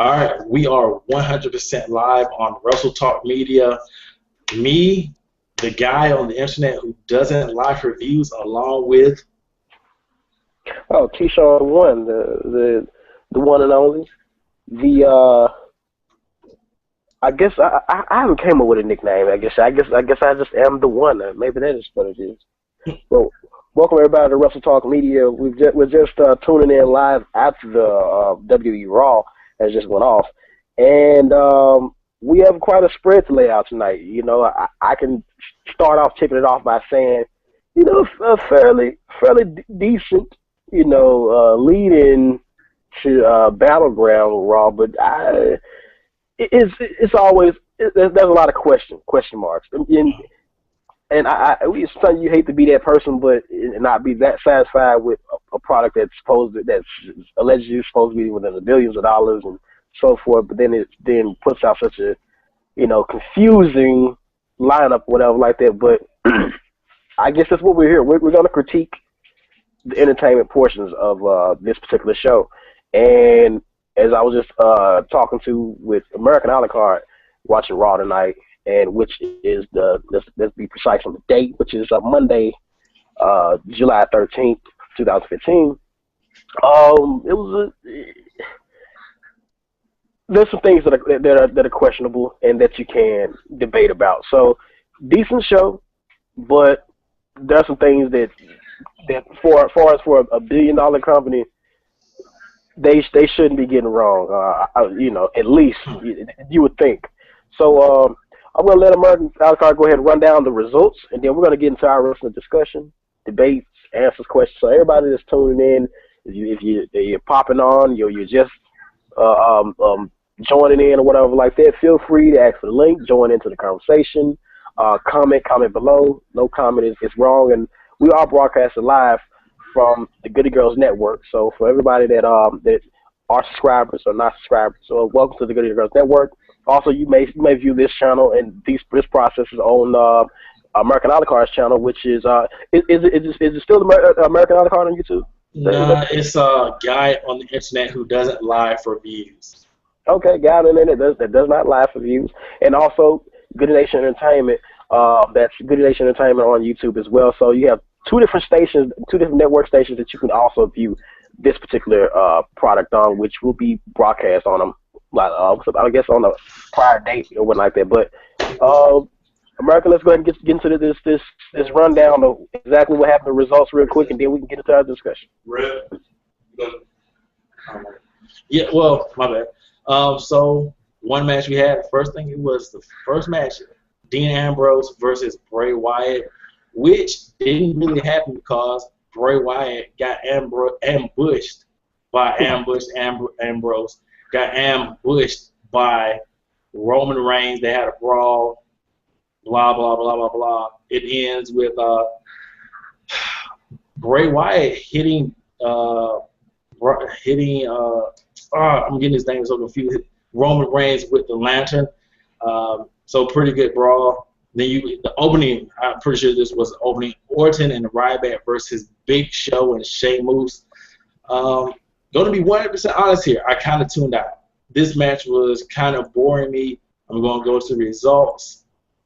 All right, we are 100% live on Wrestle Talk Media. Me, the guy on the internet who doesn't like reviews, along with Oh, Keyshawn one, the one and only. The I guess I haven't came up with a nickname. I guess I just am the one. Maybe that is what it is. Well, welcome everybody to Wrestle Talk Media. We're just tuning in live after the WWE Raw has just went off, and we have quite a spread to lay out tonight. You know, I can start off tipping it off by saying, you know, a fairly decent, you know, lead in to Battleground Raw, but it's always there's a lot of question marks, and sometimes you hate to be that person, but not be that satisfied with a product that's allegedly supposed to be within the billions of dollars and so forth, but then it puts out such a, you know, confusing lineup, whatever like that. But I guess that's what we're here. We're going to critique the entertainment portions of this particular show. And as I was just talking to with American a la carte, watching Raw tonight, and which is let's be precise on the date, which is Monday, July 13th, 2015. There's some things that are questionable and that you can debate about. So decent show, but there are some things that for a $1 billion company, they shouldn't be getting wrong. You know, at least you would think. So I'm going to let American Alcard go ahead and run down the results, and then we're going to get into our wrestling discussion, debates, answers, questions. So everybody that's tuning in, if you're popping on, you're just joining in or whatever like that, feel free to ask for the link, join into the conversation, comment below. No comment is wrong, and we are broadcasting live from the Goody Girls Network. So for everybody that are subscribers or not subscribers, so welcome to the Goody Girls Network. Also, you may view this channel and this process is on American a la carte's channel, which is it still American a la carte on YouTube? No, it's a guy on the internet who doesn't lie for views. Okay, guy on the internet that does not lie for views, and also Goody Nation Entertainment. That's Goody Nation Entertainment on YouTube as well. So you have two different stations, two different network stations that you can also view this particular product on, which will be broadcast on them. I guess on a prior date or whatnot like that. But America, let's go ahead and get into this rundown of exactly what happened, the results real quick, and then we can get into our discussion. Yeah, well, my bad. So one match we had, first thing, it was the first match, Dean Ambrose versus Bray Wyatt, which didn't really happen because Bray Wyatt got ambushed by Ambrose, got ambushed by Roman Reigns. They had a brawl, blah, blah, blah, blah, blah. It ends with Bray Wyatt hitting I'm getting his name so confused, Roman Reigns with the lantern. So pretty good brawl. Then the opening, I'm pretty sure this was the opening, Orton and Ryback versus Big Show and Sheamus. Going to be 100% honest here, I kind of tuned out. This match was kind of boring me. I'm going to go to the results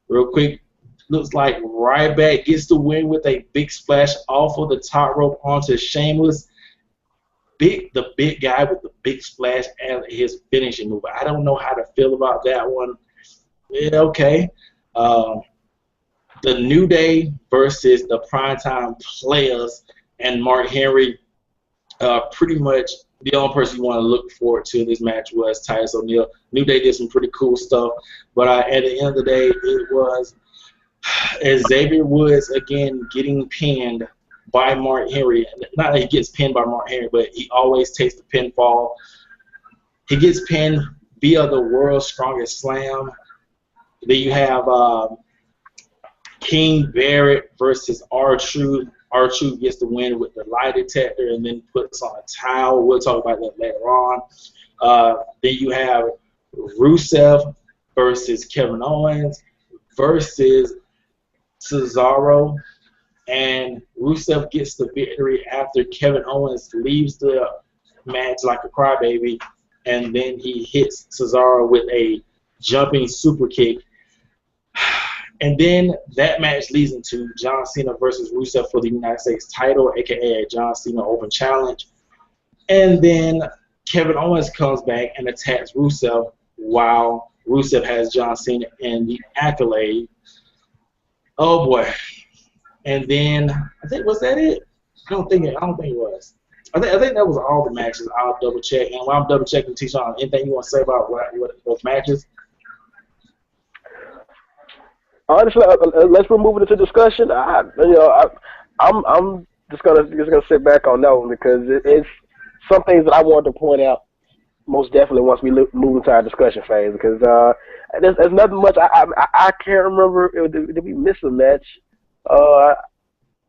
real quick. Looks like Ryback gets the win with a big splash off of the top rope onto Sheamus. The big guy with the big splash and his finishing move. I don't know how to feel about that one. Yeah, okay. The New Day versus the Primetime Players and Mark Henry. Pretty much the only person you want to look forward to in this match was Titus O'Neil. New Day did some pretty cool stuff, but at the end of the day, it was Xavier Woods again getting pinned by Mark Henry. Not that he gets pinned by Mark Henry, but he always takes the pinfall. He gets pinned via the World's Strongest Slam. Then you have King Barrett versus R-Truth. R-Truth gets the win with the lie detector and then puts on a towel. We'll talk about that later on. Then you have Rusev versus Kevin Owens versus Cesaro. And Rusev gets the victory after Kevin Owens leaves the match like a crybaby and then he hits Cesaro with a jumping super kick. And then that match leads into John Cena versus Rusev for the United States title, aka a John Cena Open Challenge. And then Kevin Owens comes back and attacks Rusev while Rusev has John Cena in the Accolade. Oh boy. And then I think, was that it? I don't think it was. I think that was all the matches. I'll double check. And while I'm double checking, T-Sean, anything you want to say about what those matches? Honestly, let's remove it into discussion. I'm just gonna sit back on that one because it's some things that I wanted to point out most definitely once we move into our discussion phase because there's nothing much. I can't remember. Did we miss a match?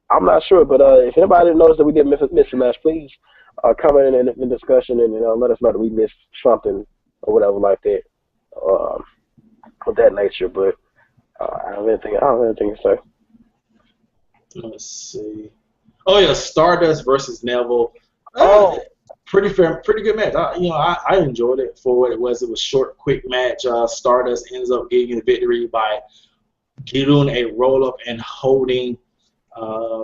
I'm not sure, but if anybody knows that we did miss a match, please comment in discussion and let us know that we missed something or whatever like that of that nature. But I don't have anything to say. Let's see. Oh yeah, Stardust versus Neville. Pretty good match. I enjoyed it for what it was. It was a short, quick match. Stardust ends up getting the victory by doing a roll up and holding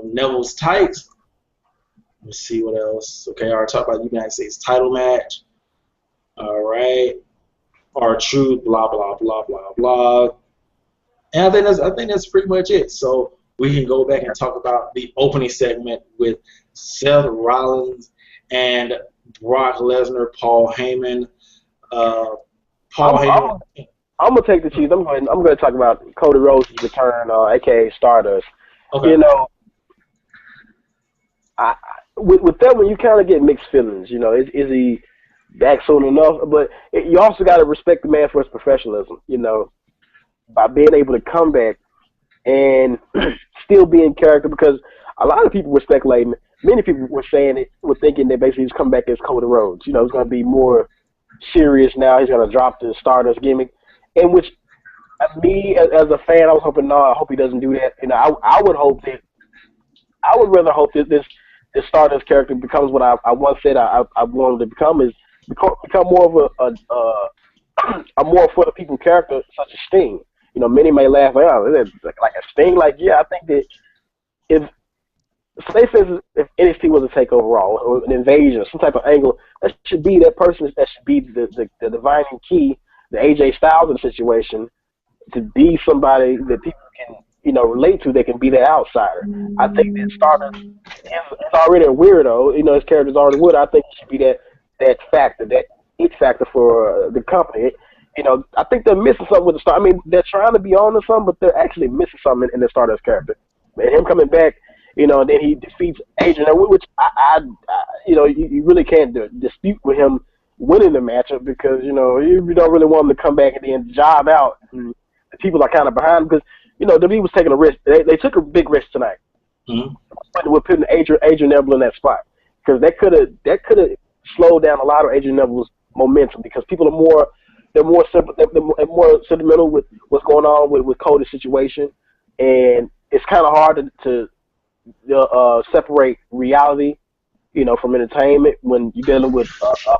Neville's tights. Let me see what else. Okay, I already talked about the United States title match. All right. R-Truth, blah blah blah blah blah. And I think that's pretty much it. So we can go back and talk about the opening segment with Seth Rollins and Brock Lesnar, Paul Heyman. I'm gonna take the cheese. I'm going to talk about Cody Rhodes' return, aka Stardust. Okay. With that one, you kind of get mixed feelings. Is he back soon enough? But you also got to respect the man for his professionalism. By being able to come back and still be in character, because a lot of people were speculating. Many people were thinking that basically he's coming back as Cody Rhodes. He's going to be more serious now. He's going to drop the Stardust gimmick, in which me as a fan, I was hoping, no, I hope he doesn't do that. I would rather hope that this Stardust character becomes what I once said I wanted to become, is become more of a more for the people character, such as Sting. Many may laugh, like a Sting. Like, yeah, I think that if NXT was a takeover or an invasion, some type of angle, that should be that person. That should be the divining key, the AJ Styles of the situation, to be somebody that people can relate to. They can be that outsider. I think that Stardust is already a weirdo. His character's already weird. I think it should be that factor, that it factor for the company. I think they're missing something with the Stardust. I mean, they're trying to be on to something, but they're actually missing something in the Stardust character. And him coming back, and then he defeats Adrian, which you really can't dispute with him winning the matchup, because you don't really want him to come back and then job out. And the people are kind of behind him because WWE was taking a risk. They took a big risk tonight. Mm-hmm. With putting Adrian Neville in that spot, because that could have slowed down a lot of Adrian Neville's momentum, because people are they're more sentimental with what's going on with Cody's situation, and it's kind of hard to separate reality, from entertainment when you're dealing with a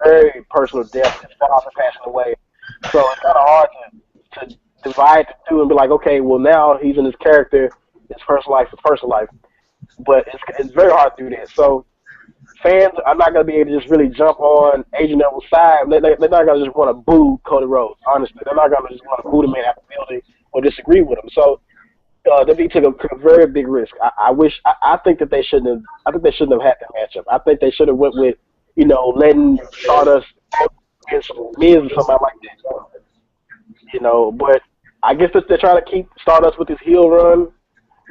very personal death, his father passing away. So it's kind of hard to divide the two and be like, okay, well now he's in his character, his personal life, but it's very hard to do that. So fans are not going to be able to just really jump on Adrian Neville's side. They're not going to just want to boo Cody Rhodes, honestly. They're not going to just want to boo the man out the building or disagree with him. So they took a very big risk. I think that they shouldn't have. I think they shouldn't have had that matchup. I think they should have went with, letting Stardust against Miz or somebody like that. But I guess they're trying to keep Stardust with his heel run.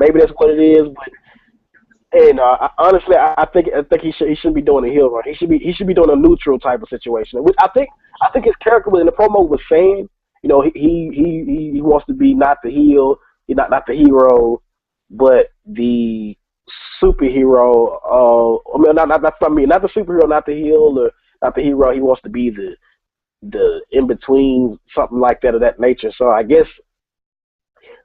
Maybe that's what it is. But honestly, I think he shouldn't be doing a heel run. He should be doing a neutral type of situation. Which I think his character in the promo was saying, he wants to be not the heel, not the hero, but the superhero. Not the superhero, not the heel, or not the hero. He wants to be the in between, something like that of that nature. So I guess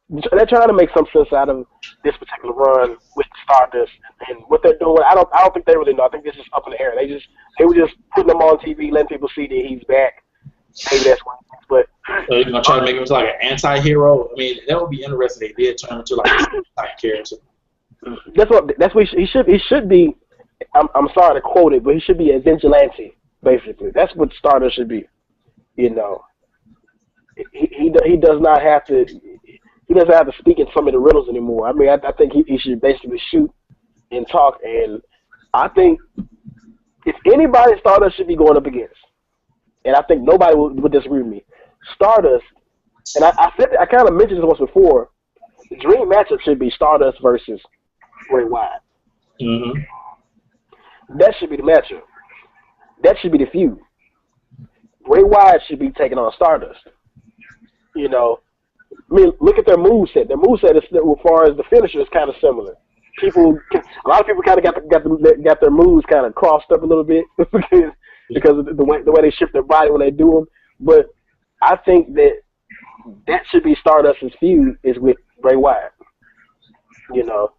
they're trying to make some sense out of this particular run with Stardust and what they're doing. I don't think they really know. I think this is up in the air. They were just putting them on TV, letting people see that he's back. Maybe that's why. But so you're gonna try to make him into like an anti-hero. I mean, that would be interesting. They did turn him into like a type character. That's what he should be. I'm sorry to quote it, but he should be a vigilante. Basically, that's what Stardust should be. You know, he does not have to. He doesn't have to speak in some of the riddles anymore. I mean, I think he should basically shoot and talk. And I think if anybody Stardust should be going up against, and I think nobody would disagree with me, Stardust. And I kind of mentioned this once before. The dream matchup should be Stardust versus Bray Wyatt. Mm-hmm. That should be the matchup. That should be the feud. Bray Wyatt should be taking on Stardust. You know, I mean, look at their moveset. Their moveset is, as far as the finisher, is kind of similar. A lot of people kind of got their moves kind of crossed up a little bit because of the way they shift their body when they do them. But I think that should be Stardust's feud is with Bray Wyatt. You know,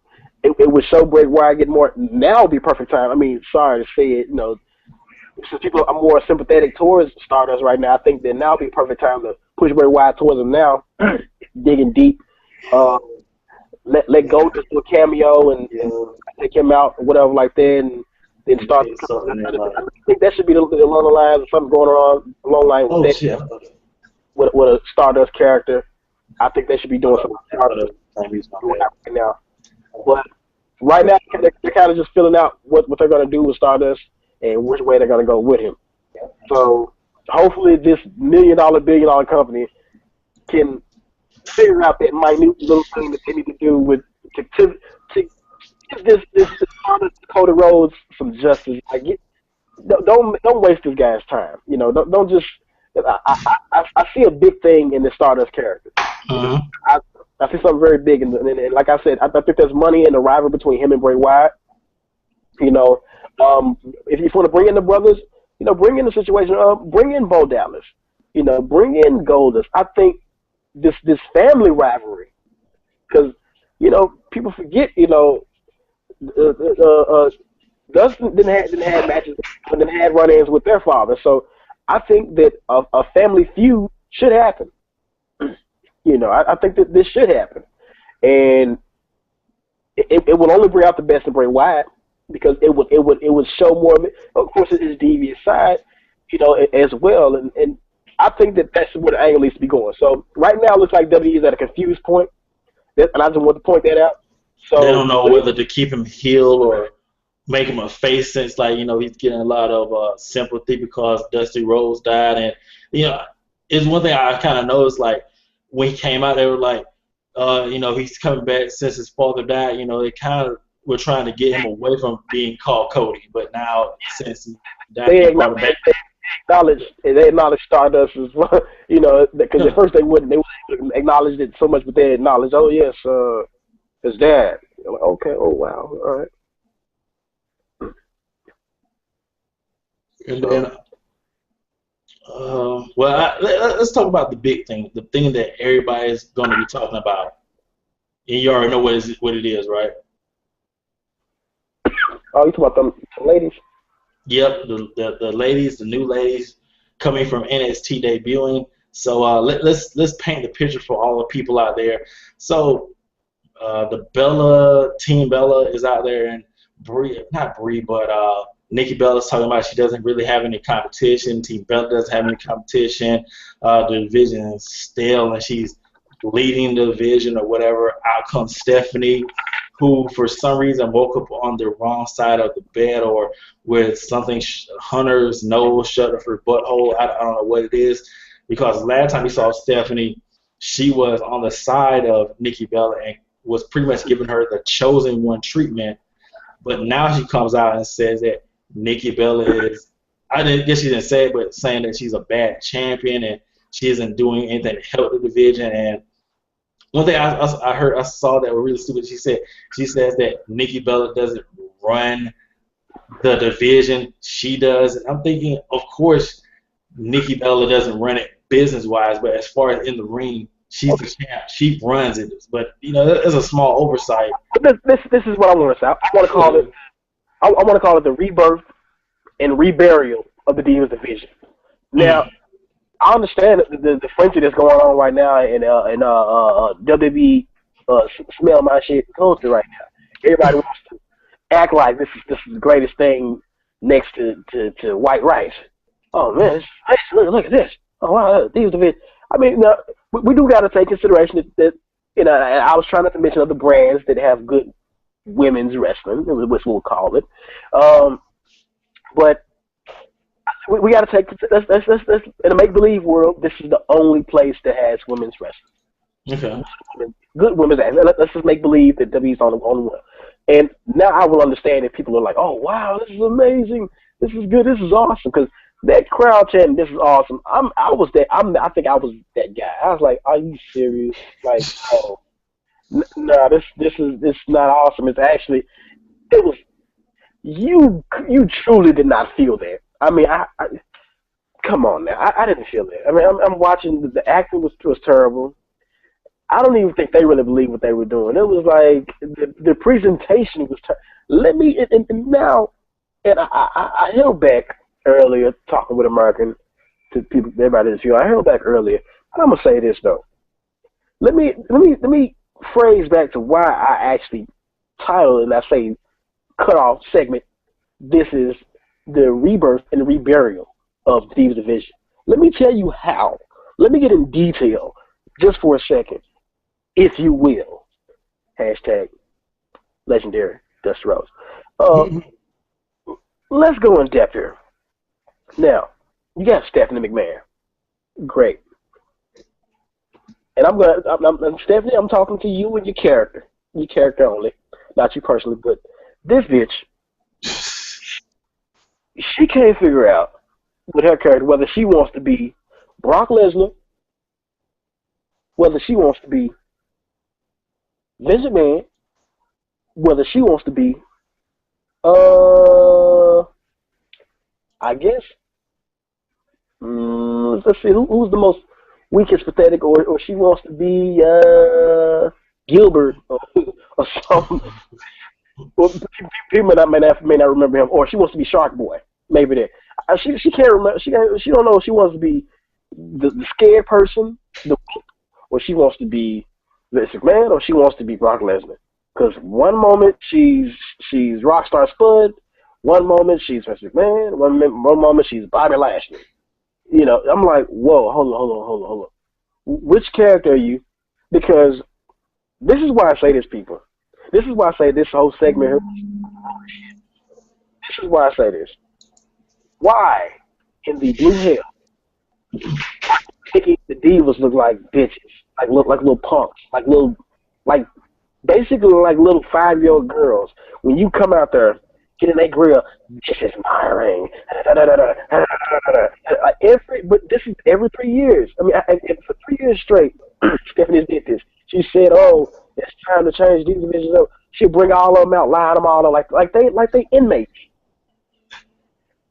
it would show Bray Wyatt get more. Now would be perfect time. I mean, sorry to say it, you know, since people are more sympathetic towards Stardust right now, I think that now would be a perfect time to push Bray Wyatt towards him now, digging deep. Let go just do a cameo and take him out or whatever like that, and then start. I think that should be along the lines of something going on along the line with that. With a Stardust character, I think they should be doing something Stardust right now. But right now, they're kind of just filling out what they're going to do with Stardust and which way they're going to go with him. So hopefully this $1 billion company can figure out that minute little thing that they need to do with to give this Cody Rhodes some justice. Like, don't waste this guy's time. You know, don't just. I see a big thing in the Stardust character. Uh-huh. I see something very big, and like I said, I think there's money in the rivalry between him and Bray Wyatt. You know, if you want to bring in the brothers, you know, bring in the situation. Bring in Bo Dallas. You know, bring in Goldust. I think this family rivalry, because you know people forget. You know, Dustin didn't have matches, and then had run-ins with their father. So I think that a family feud should happen. You know, I think that this should happen, and it will only bring out the best in Bray Wyatt because it would show more of course, his devious side, you know, as well, and I think that that's where the angle needs to be going. So right now, it looks like WWE is at a confused point, and I just want to point that out. So they don't know whether to keep him heel or make him a face, since, like, you know, he's getting a lot of sympathy because Dusty Rhodes died, and you know, it's one thing I kind of noticed, like, when he came out, they were like, you know, he's coming back since his father died. You know, they kind of were trying to get him away from being called Cody. But now, since he died, they acknowledge Stardust as well. You know, because at first they wouldn't acknowledge it so much, but they acknowledged, oh yes, his dad. Like, okay, oh wow, all right. Let's talk about the big thing, the thing that everybody's going to be talking about, and you already know what it is, right? Oh, you talking about the ladies? Yep, the ladies, the new ladies coming from NXT debuting. So let's paint the picture for all the people out there. So the Team Bella is out there, and Nikki Bella's talking about she doesn't really have any competition. Team Bella doesn't have any competition. The division is stale, and she's leading the division or whatever. Out comes Stephanie, who for some reason woke up on the wrong side of the bed or with something Hunter's nose shut of her butthole. I don't know what it is, because last time we saw Stephanie, she was on the side of Nikki Bella and was pretty much giving her the chosen one treatment. But now she comes out and says that Nikki Bella is, I guess she didn't say it, but saying that she's a bad champion and she isn't doing anything to help the division. And one thing I saw that was really stupid. She says that Nikki Bella doesn't run the division. She does. And I'm thinking, of course, Nikki Bella doesn't run it business-wise, but as far as in the ring, She's the champ. She runs it. But, there's a small oversight. This is what I want to say. I want to call it. I want to call it the rebirth and reburial of the Divas division. Now, I understand the frenzy that's going on right now in WWE smell my shit culture right now. Everybody wants to act like this is the greatest thing next to white rice. Oh man, look at this. Oh wow, Divas division. I mean, we do got to take consideration that I was trying not to mention other brands that have good women's wrestling, which we'll call it. But we got to take let's in a make believe world. This is the only place that has women's wrestling. Okay. Good women's wrestling. Let's just make believe that WWE's on the only one. And now I will understand if people are like, "Oh wow, this is amazing. This is good. This is awesome." Because that crowd chanting, "This is awesome." I think I was that guy. I was like, "Are you serious?" Like, oh. No, this is not awesome. It was you truly did not feel that. I mean, I come on now, I didn't feel that. I mean, I'm watching the acting was terrible. I don't even think they really believed what they were doing. It was like the presentation was. I held back earlier talking with American to people. Everybody in the field. I held back earlier. I'm gonna say this though. Let me phrase back to why I actually titled and I say cut off segment. This is the rebirth and the reburial of the Divas division. Let me tell you how. Let me get in detail just for a second, if you will. Hashtag legendary Dusty Rose. Let's go in depth here. Now, you got Stephanie McMahon. Great. And I'm Stephanie, I'm talking to you and your character only, not you personally, but this bitch, she can't figure out with her character whether she wants to be Brock Lesnar, whether she wants to be Vince McMahon, whether she wants to be, I guess, let's see, who's the most weakest, pathetic, or she wants to be Gilbert or something. Well, people may not remember him, or she wants to be Shark Boy. Maybe that. She can't remember. She don't know if she wants to be the scared person, or she wants to be Vince McMahon, or she wants to be Brock Lesnar. Because one moment she's Rockstar Spud, one moment she's Vince McMahon, one moment she's Bobby Lashley. I'm like, whoa, hold on. Which character are you? Because this is why I say this, people. This is why I say this whole segment here. This is why I say this. Why in the blue hell making the Divas look like bitches, like little punks, basically like little 5-year-old girls? When you come out there, get in that grill, this is my ring. But this is every 3 years. I mean, for 3 years straight, Stephanie did this. She said, "Oh, it's time to change these divisions up." She'll bring all of them out, line them all up like they inmates.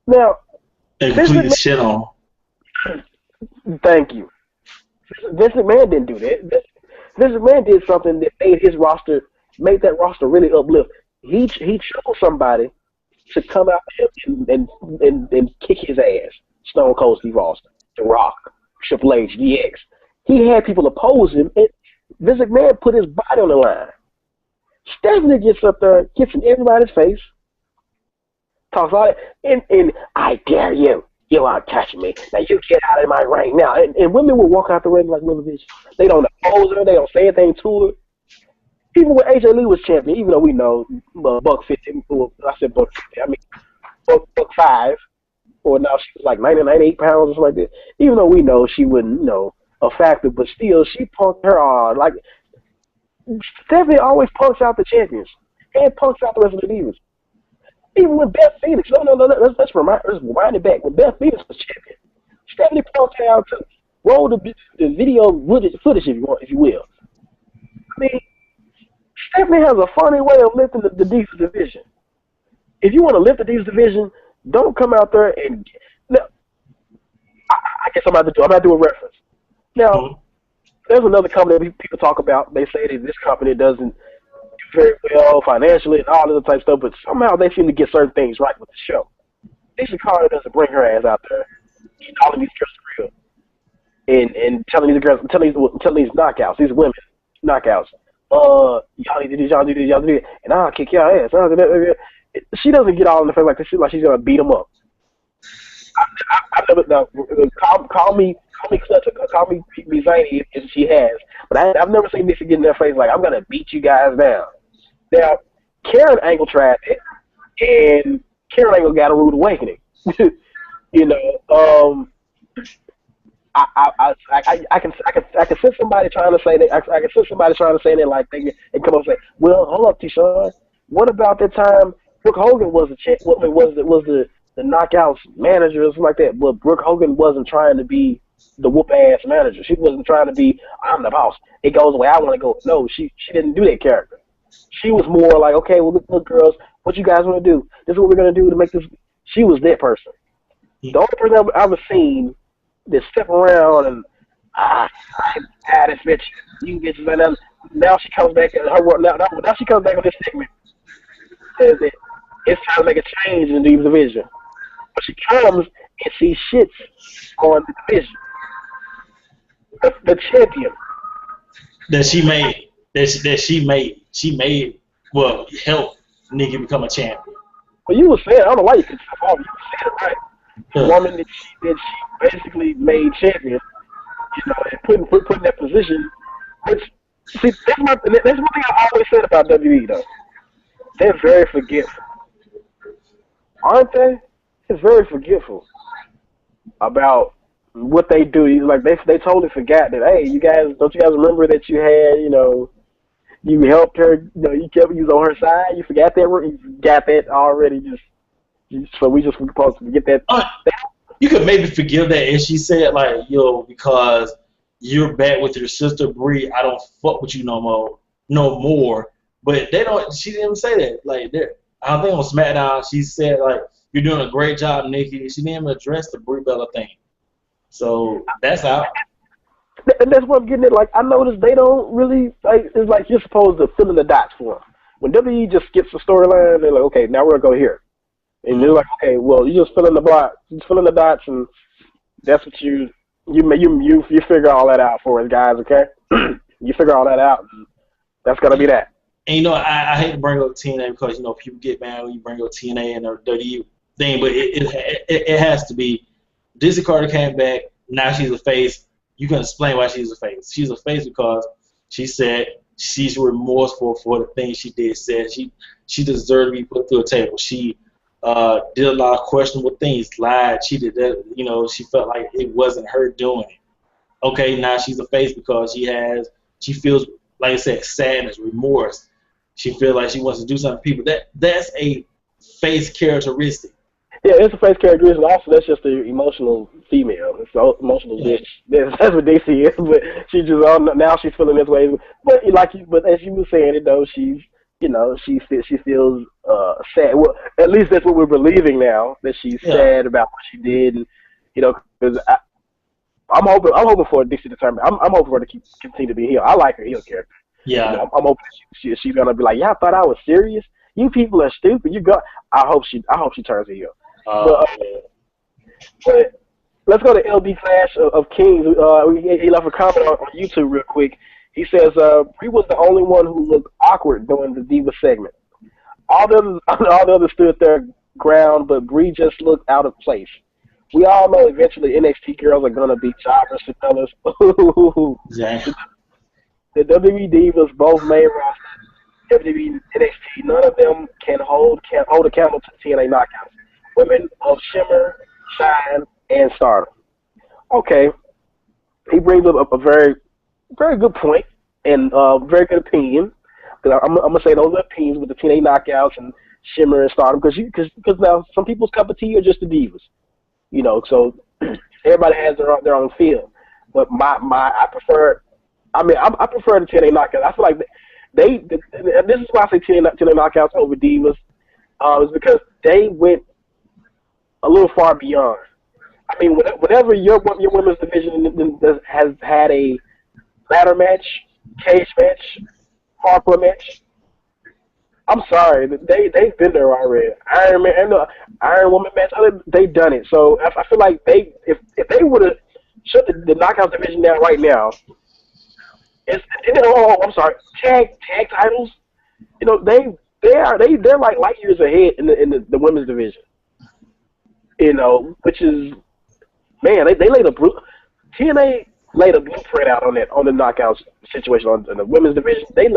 Now, and complete shit on. Thank you. Vince McMahon didn't do that. Vince McMahon did something that made that roster really uplift. He chose somebody to come out and kick his ass. Stone Cold Steve Austin, The Rock, Triple H, DX. He had people oppose him, and Vince McMahon put his body on the line. Stephanie gets up there, gets in everybody's face, talks all that, and I dare you. You aren't touching me. Now you get out of my ring now. And women will walk out the ring like little bitches. They don't oppose her. They don't say anything to her. Even when AJ Lee was champion, even though we know Buck 50, I said Buck 50, I mean Buck 5, or now she was like 98 pounds or something like that. Even though we know she wasn't, a factor, but still she punked her on. Like, Stephanie always punks out the champions and punks out the rest of the divas. Even when Beth Phoenix, let's rewind it back. When Beth Phoenix was champion, Stephanie punked her out too. Roll the video footage if you will. I mean, Stephanie has a funny way of lifting the Divas division. If you want to lift the Divas division, don't come out there and. Now, I guess I'm about to do a reference. Now, there's another company that people talk about. They say that this company doesn't do very well financially and all this type of stuff, but somehow they seem to get certain things right with the show. Lisa Carter doesn't bring her ass out there, calling these girls real, and telling these girls, telling these knockouts, these women knockouts. Y'all need to do this, y'all do this, y'all do this, and I'll kick y'all ass. She doesn't get all in the face like this. Like she's gonna beat them up. I never know. Call me clutch, call me zany if she has, but I've never seen Nixie get in their face like I'm gonna beat you guys down. Now, Karen Angle tried it, and Karen Angle got a rude awakening. You know, I can see somebody trying to say that. I can see somebody trying to say that like they and come up and say, well, hold up, T-Sean. What about the time Brooke Hogan was the chick? What was the Knockouts manager or something like that? But Brooke Hogan wasn't trying to be the whoop ass manager. She wasn't trying to be I'm the boss. It goes the way I want to go. No, she didn't do that character. She was more like, okay, well, look, girls, what you guys want to do? This is what we're gonna do to make this. She was that person. The only person I've ever seen that step around and I'm this bitch, you bitches, and then now she comes back and her work. Now she comes back on this segment. Says that it's time to make a change in the division. But she comes and she shits on the division. The champion that she made well help Nikki become a champion. Well, you were saying, I don't know why you could step off. You said it right. The woman that she basically made champion, you know, and put in that position. Which, see, that's one thing I always said about WWE though. They're very forgetful, aren't they? It's very forgetful about what they do. Like they totally forgot that. Hey, don't you guys remember that you had, you know, you helped her, you know, you kept you on her side. You forgot that. You got that already. So we supposed to get that. You could maybe forgive that if she said like, yo, because you're back with your sister Bree, I don't fuck with you no more. But they don't. She didn't even say that. Like, I think on SmackDown, she said like, "You're doing a great job, Nikki." She didn't even address the Brie Bella thing. So that's out. And that's what I'm getting at. Like, I noticed they don't really like. It's like you're supposed to fill in the dots for them. When WWE just skips the storyline, they're like, "Okay, now we're gonna go here," and they're like, "Okay, well, you just fill in the dots, and that's what you figure all that out for us, guys. Okay, you figure all that out. And that's gonna be that." And, you know, I hate to bring up TNA because, you know, people get mad when you bring up TNA and their dirty thing, but it has to be. Dizzy Carter came back. Now she's a face. You can explain why she's a face. She's a face because she said she's remorseful for the things she did. Said she deserved to be put through a table. She did a lot of questionable things, lied, cheated. That, you know, she felt like it wasn't her doing it. Okay, now she's a face because she feels, like I said, sadness, remorse. She feels like she wants to do something to people. That's a face characteristic. Yeah, it's a face characteristic. Also, that's just an emotional female. It's an emotional bitch. That's what they see. But she just now she's feeling this way. But but as you were saying it though, she feels sad. Well, at least that's what we're believing now, that she's sad about what she did. And, you know, because I'm hoping for Dixie to turn. I'm hoping for her to continue to be a heel. I like her heel character. Yeah, you know, I'm hoping she's gonna be like, y'all thought I was serious? You people are stupid. I hope she turns heel. But let's go to LD Flash of Kings. He left a comment on YouTube real quick. He says Brie was the only one who looked awkward during the Divas segment. All the others stood their ground, but Brie just looked out of place. We all know eventually NXT girls are gonna be jobbers to fellas. Yeah. The WWE Divas, both main roster, WWE NXT, none of them can hold a candle to TNA knockouts. Women of Shimmer, Shine, and Stardom. Okay, he brings up a very, very good point and very good opinion. Because I'm gonna say those are opinions with the TNA knockouts and Shimmer and Stardom. Because now some people's cup of tea are just the Divas, you know. So everybody has their own feel. But I prefer the TNA knockouts. I feel like this is why I say TNA knockouts over Divas. Is because they went a little far beyond. I mean, whenever your women's division has had a ladder match, cage match, hardcore match. I'm sorry, they've been there already. Iron Man and the Iron Woman match, they've done it. So I feel like if they would have shut the knockout division down right now, I'm sorry, tag titles. You know they're like light years ahead in the women's division. You know, which is man, they laid TNA laid a blueprint out on the knockout situation in the women's division. They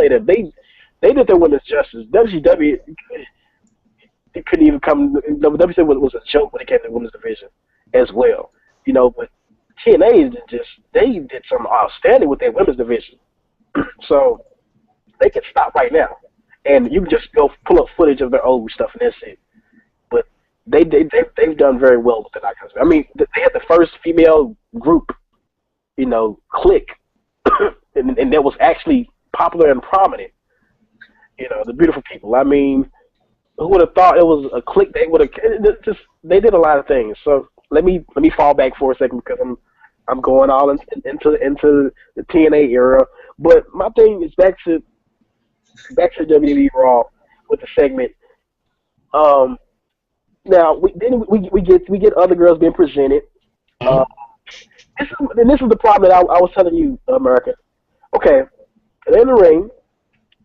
did their women's justice. WCW it couldn't even come. WCW was a joke when it came to the women's division as well. You know, but TNA they did something outstanding with their women's division. So they can stop right now, and you can just go pull up footage of their old stuff, and that's it. But they've done very well with the knockouts. I mean, they had the first female group, you know, click, and that was actually popular and prominent. You know, the beautiful people. I mean, who would have thought it was a click? They did a lot of things. So let me fall back for a second because I'm going all into the TNA era. But my thing is back to WWE Raw with the segment. Now we get other girls being presented. This is the problem that I was telling you, America. Okay, they're in the ring,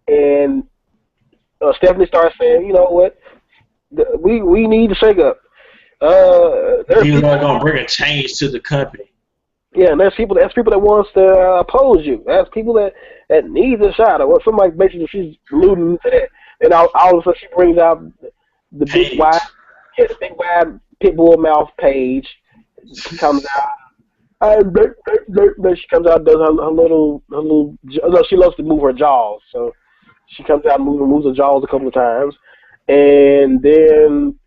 and Stephanie starts saying, "You know what? We need to shake up." You're not gonna bring a change to the company. Yeah, and there's people that wants to oppose you. There's people that needs a shot. Or somebody basically she's alluding to that. And all of a sudden she brings out the big wide pit bull mouth Paige. She comes out. She comes out and does her little. No, she loves to move her jaws. So she comes out and moves her jaws a couple of times, and then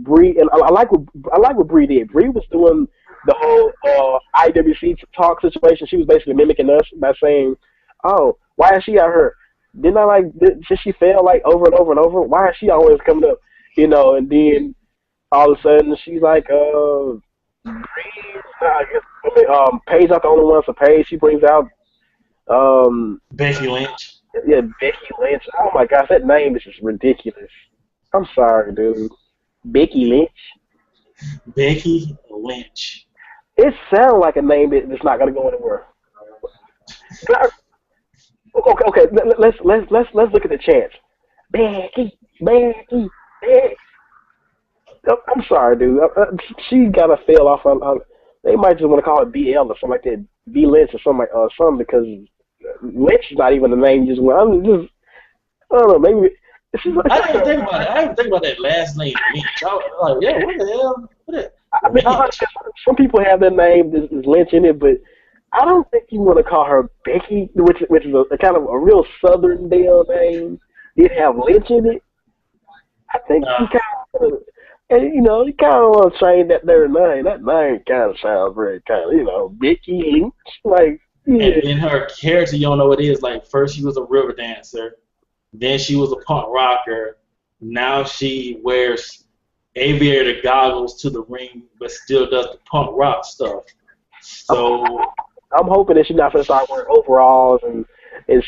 Bree and I like what Bree did. Bree was doing the whole IWC talk situation. She was basically mimicking us by saying, "Oh, why is she out here? Since she failed like over and over and over, why is she always coming up?" You know, and then all of a sudden she's like, Bree, Paige not the only one. So Paige, she brings out Becky Lynch. Yeah, Becky Lynch. Oh my gosh, that name is just ridiculous. I'm sorry, dude. Becky Lynch. Becky Lynch. It sounds like a name that's not gonna go anywhere. Okay. Let's look at the chants. Becky. I'm sorry, dude. She gotta fail off on. They might just want to call it BL or something like that. B Lynch or something because Lynch is not even the name. I don't know. Maybe. I didn't think about it. I didn't think about that last name Lynch. I was like, yeah, what the hell? I mean, some people have their name is Lynch in it, but I don't think you want to call her Becky, which is a kind of a real Southern Belle name. Did have Lynch in it. I think you kind of, and you kind of want to change that their name. That name kind of sounds very kind of, Becky Lynch, like. Yeah. And in her character, you don't know what it is. Like first she was a river dancer, then she was a punk rocker. Now she wears aviator goggles to the ring, but still does the punk rock stuff. So I'm hoping that she's not gonna start wearing overalls and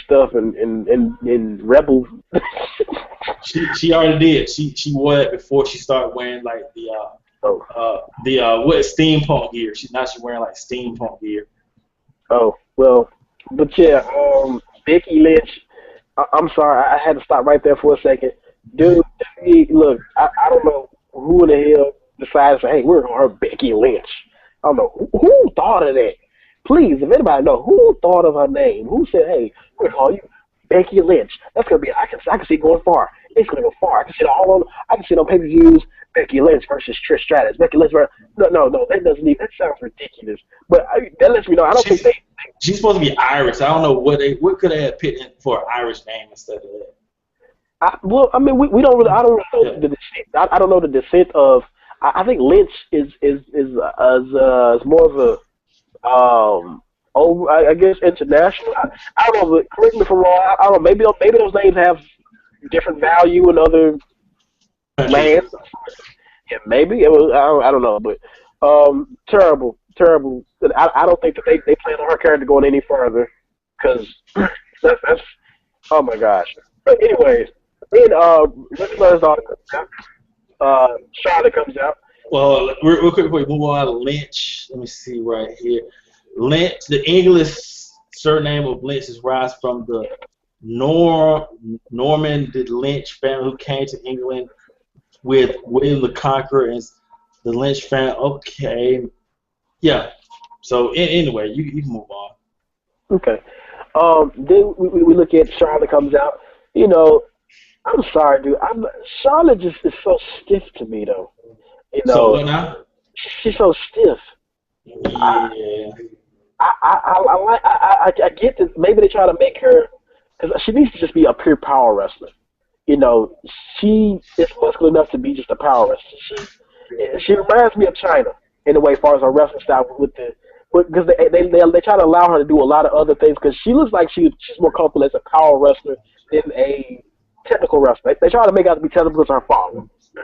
stuff and Rebel. she already did. She wore it before she started wearing like the steampunk gear. She's wearing like steampunk gear. Oh well, but yeah, Becky Lynch. I'm sorry, I had to stop right there for a second, dude. Look, I don't know who in the hell decided to say, hey, we're going to her Becky Lynch. I don't know. Who thought of that? Please, if anybody know, who thought of her name? Who said, hey, we're going to call you Becky Lynch? That's going to be, I can see it going far. It's going to go far. I can see it on pay-per-views, Becky Lynch versus Trish Stratus. Becky Lynch versus, no, that sounds ridiculous. But that lets me know, I don't think she's supposed to be Irish. I don't know what could they have picked in for an Irish name instead of that. I don't really know the descent. I don't know the descent of. I think Lynch is more of a I guess international. I don't know. But correct me if I'm wrong. I don't know. Maybe those names have different value in other lands. Yeah, maybe it was. I don't know, but terrible. I don't think that they plan on her character going any further. because that's oh my gosh. But anyways, then Ric Flair's daughter comes out. Charlotte comes out. Well, real quick before we move on to Lynch, let me see right here. Lynch, the English surname of Lynch is rise from the Norman de Lynch family who came to England with William the Conqueror and the Lynch family. Okay, yeah. So anyway, you can move on. Okay. Then we look at Charlotte comes out. You know, I'm sorry, dude. Charlotte just is so stiff to me, though. You know, So what now? She's so stiff. Yeah. I get that maybe they try to make her, because she needs to just be a pure power wrestler. You know, she is muscular enough to be just a power wrestler. She reminds me of China in a way, as far as her wrestling style because they try to allow her to do a lot of other things because she looks like she's more comfortable as a power wrestler than a technical wrestler. They try to make her to be technical as her father.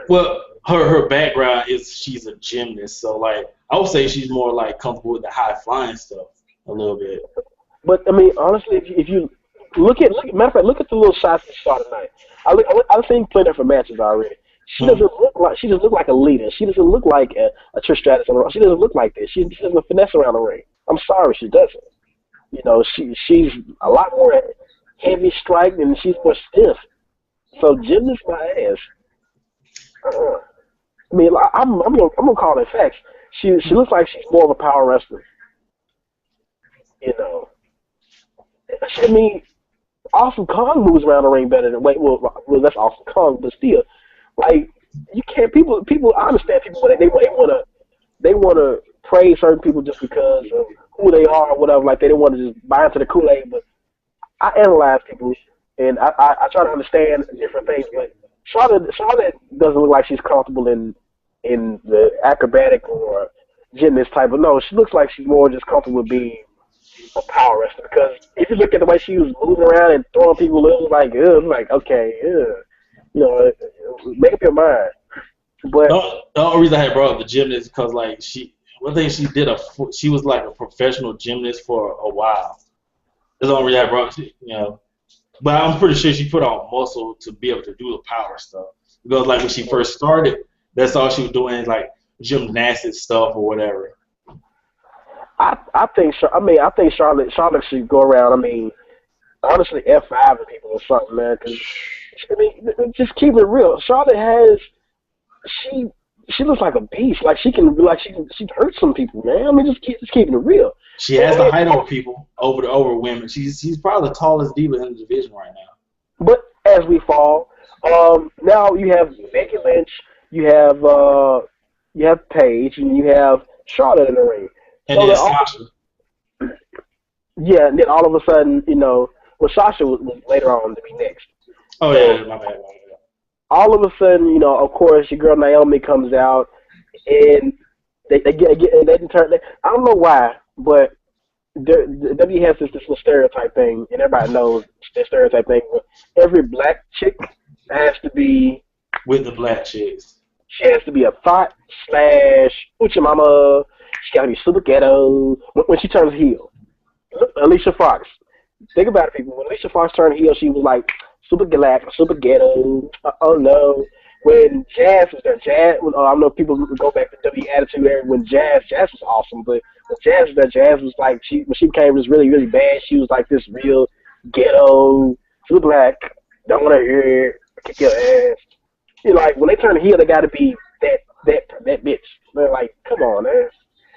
Well, her background is she's a gymnast, so like I would say she's more like comfortable with the high flying stuff a little bit. But I mean, honestly, if you look at the little shots that she saw tonight. I've seen plenty of her matches already. She doesn't look like a leader. She doesn't look like a Trish Stratus. She doesn't look like this. She doesn't finesse around the ring. I'm sorry, she doesn't. You know, she's a lot more heavy strike and she's more stiff. So gymnast my ass. I mean, I'm gonna call it facts. She looks like she's more of a power wrestler. You know, I mean, Awesome Kong moves around the ring better than well that's Awesome Kong, but still, like you can't. People. I understand people they wanna praise certain people just because of who they are or whatever. Like they don't want to just buy into the Kool-Aid. But I analyze people and I try to understand different things. But Charlotte doesn't look like she's comfortable in the acrobatic or gymnast type. But no, she looks like she's more just comfortable with being a power wrestler. Because if you look at the way she was moving around and throwing people, it was like okay, you know, make up your mind. But the only reason I had brought up the gymnast because like she was like a professional gymnast for a while. That's the only reason I brought it, you know. But I'm pretty sure she put on muscle to be able to do the power stuff. Because like when she first started, that's all she was doing, like gymnastics stuff or whatever. I think Charlotte should go around. I mean, honestly, F5 and people or something, man. Because I mean, just keep it real. Charlotte she looks like a beast. Like she hurt some people, man. I mean, just keeping it real. She has the height over people, over women. She's probably the tallest diva in the division right now. But as we fall, now you have Becky Lynch, you have Paige, and you have Charlotte in the ring. And then Sasha. Yeah, and then all of a sudden, you know, Sasha was later on to be next. Oh yeah, my bad. All of a sudden, you know, of course, your girl Naomi comes out, and they didn't turn. I don't know why, but the W has this little stereotype thing, and everybody knows the stereotype thing. Every black chick has to be with the black chicks. She has to be a thought / Uchi Mama. She gotta be super ghetto when she turns heel. Alicia Fox. Think about it, people. When Alicia Fox turned heel, she was like super galactic, super ghetto. Oh no. When Jazz was there, I don't know if people go back to W Attitude Era when Jazz was awesome, but when Jazz was there, Jazz was like when she became this really, really bad, she was like this real ghetto, super black, don't wanna hear it, kick your ass. You know, like when they turn heel, they gotta be that bitch. They're like, come on, man.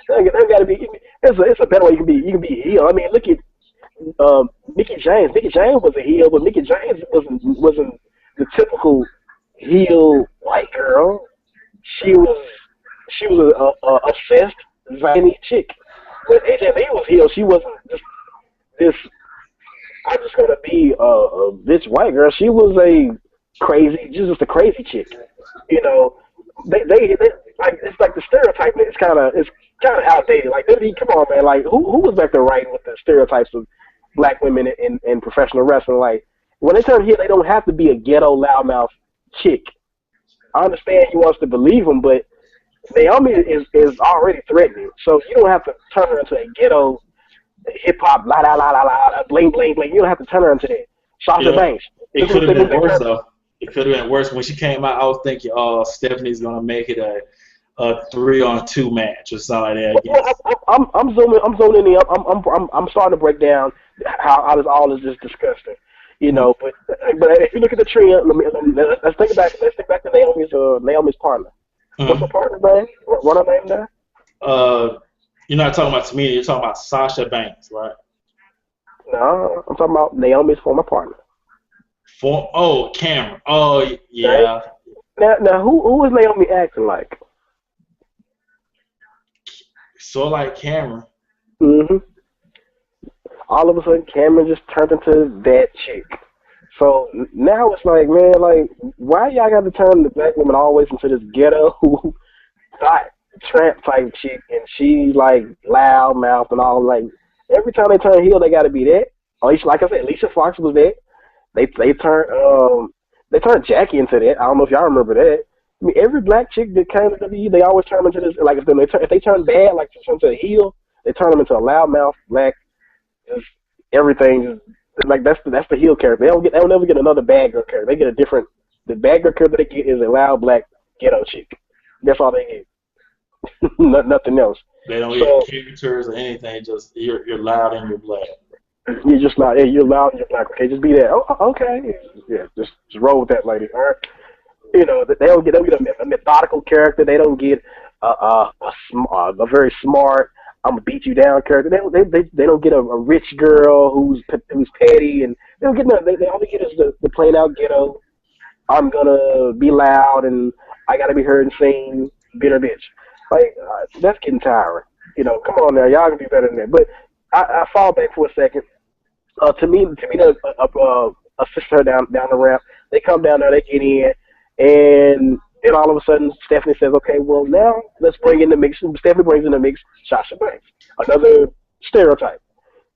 They gotta be. It's a better way you can be heel. I mean, look at Mickie James. Mickie James was a heel, but Mickie James wasn't the typical heel white girl. She was a obsessed, zany chick. When AJ Lee was heel, she wasn't just this. I'm just gonna be a bitch white girl. She was just a crazy chick. You know, they like it's like the stereotype. It's kind of outdated. Like, come on, man. Like, who was back there writing with the stereotypes of black women in professional wrestling? Like, when they turn heel, they don't have to be a ghetto, loudmouth chick. I understand he wants to believe him, but Naomi is already threatening. So you don't have to turn her into a ghetto hip hop, la la la la la, bling bling bling. You don't have to turn her into that. Sasha Banks. It could have been worse though. It could have been worse. When she came out, I was thinking, oh, Stephanie's gonna make it a 3-on-2 match or something like that. I'm zooming in. I'm starting to break down how this all is just disgusting, you know. But if you look at the trend, let's think back. Let's think back to Naomi's partner. What's her partner's name? What her name there? You're not talking about Tamina. You're talking about Sasha Banks, right? No, I'm talking about Naomi's former partner. Cameron. Oh, yeah. Right? Now, who is Naomi acting like? So like Cameron. Mm-hmm. All of a sudden, Cameron just turned into that chick. So now it's like, man, like, why y'all got to turn the black woman always into this ghetto thought tramp type chick, and she like loud mouth and all. Like every time they turn heel, they got to be that. At least, like I said, Alicia Fox was that. They turned Jackie into that. I don't know if y'all remember that. I mean, every black chick that came to WWE, they always turn them into this. Like if they turn bad, like into a heel, they turn them into a loudmouth black. Just everything, just like that's the heel character. They'll never get another bad girl character. They get a different. The bad girl character they get is a loud black ghetto chick. That's all they get. Nothing else. They don't get characters or anything. Just you're loud and you're black. You're just not. You're loud and you're black. Okay, just be that. Oh, okay. Yeah, just roll with that, lady. All right. You know, they don't get a methodical character. They don't get a very smart, I'm gonna beat you down character. They don't get a rich girl who's petty, and they don't get nothing. They only get is the plain out ghetto. I'm gonna be loud and I gotta be heard and seen, bitter bitch. Like that's getting tiring. You know, come on now, y'all can be better than that. But I fall back for a second. To me, assist her down the ramp. They come down there, they get in, and then all of a sudden, Stephanie says, "Okay, well now let's bring in the mix." Stephanie brings in the mix Sasha Banks, another stereotype.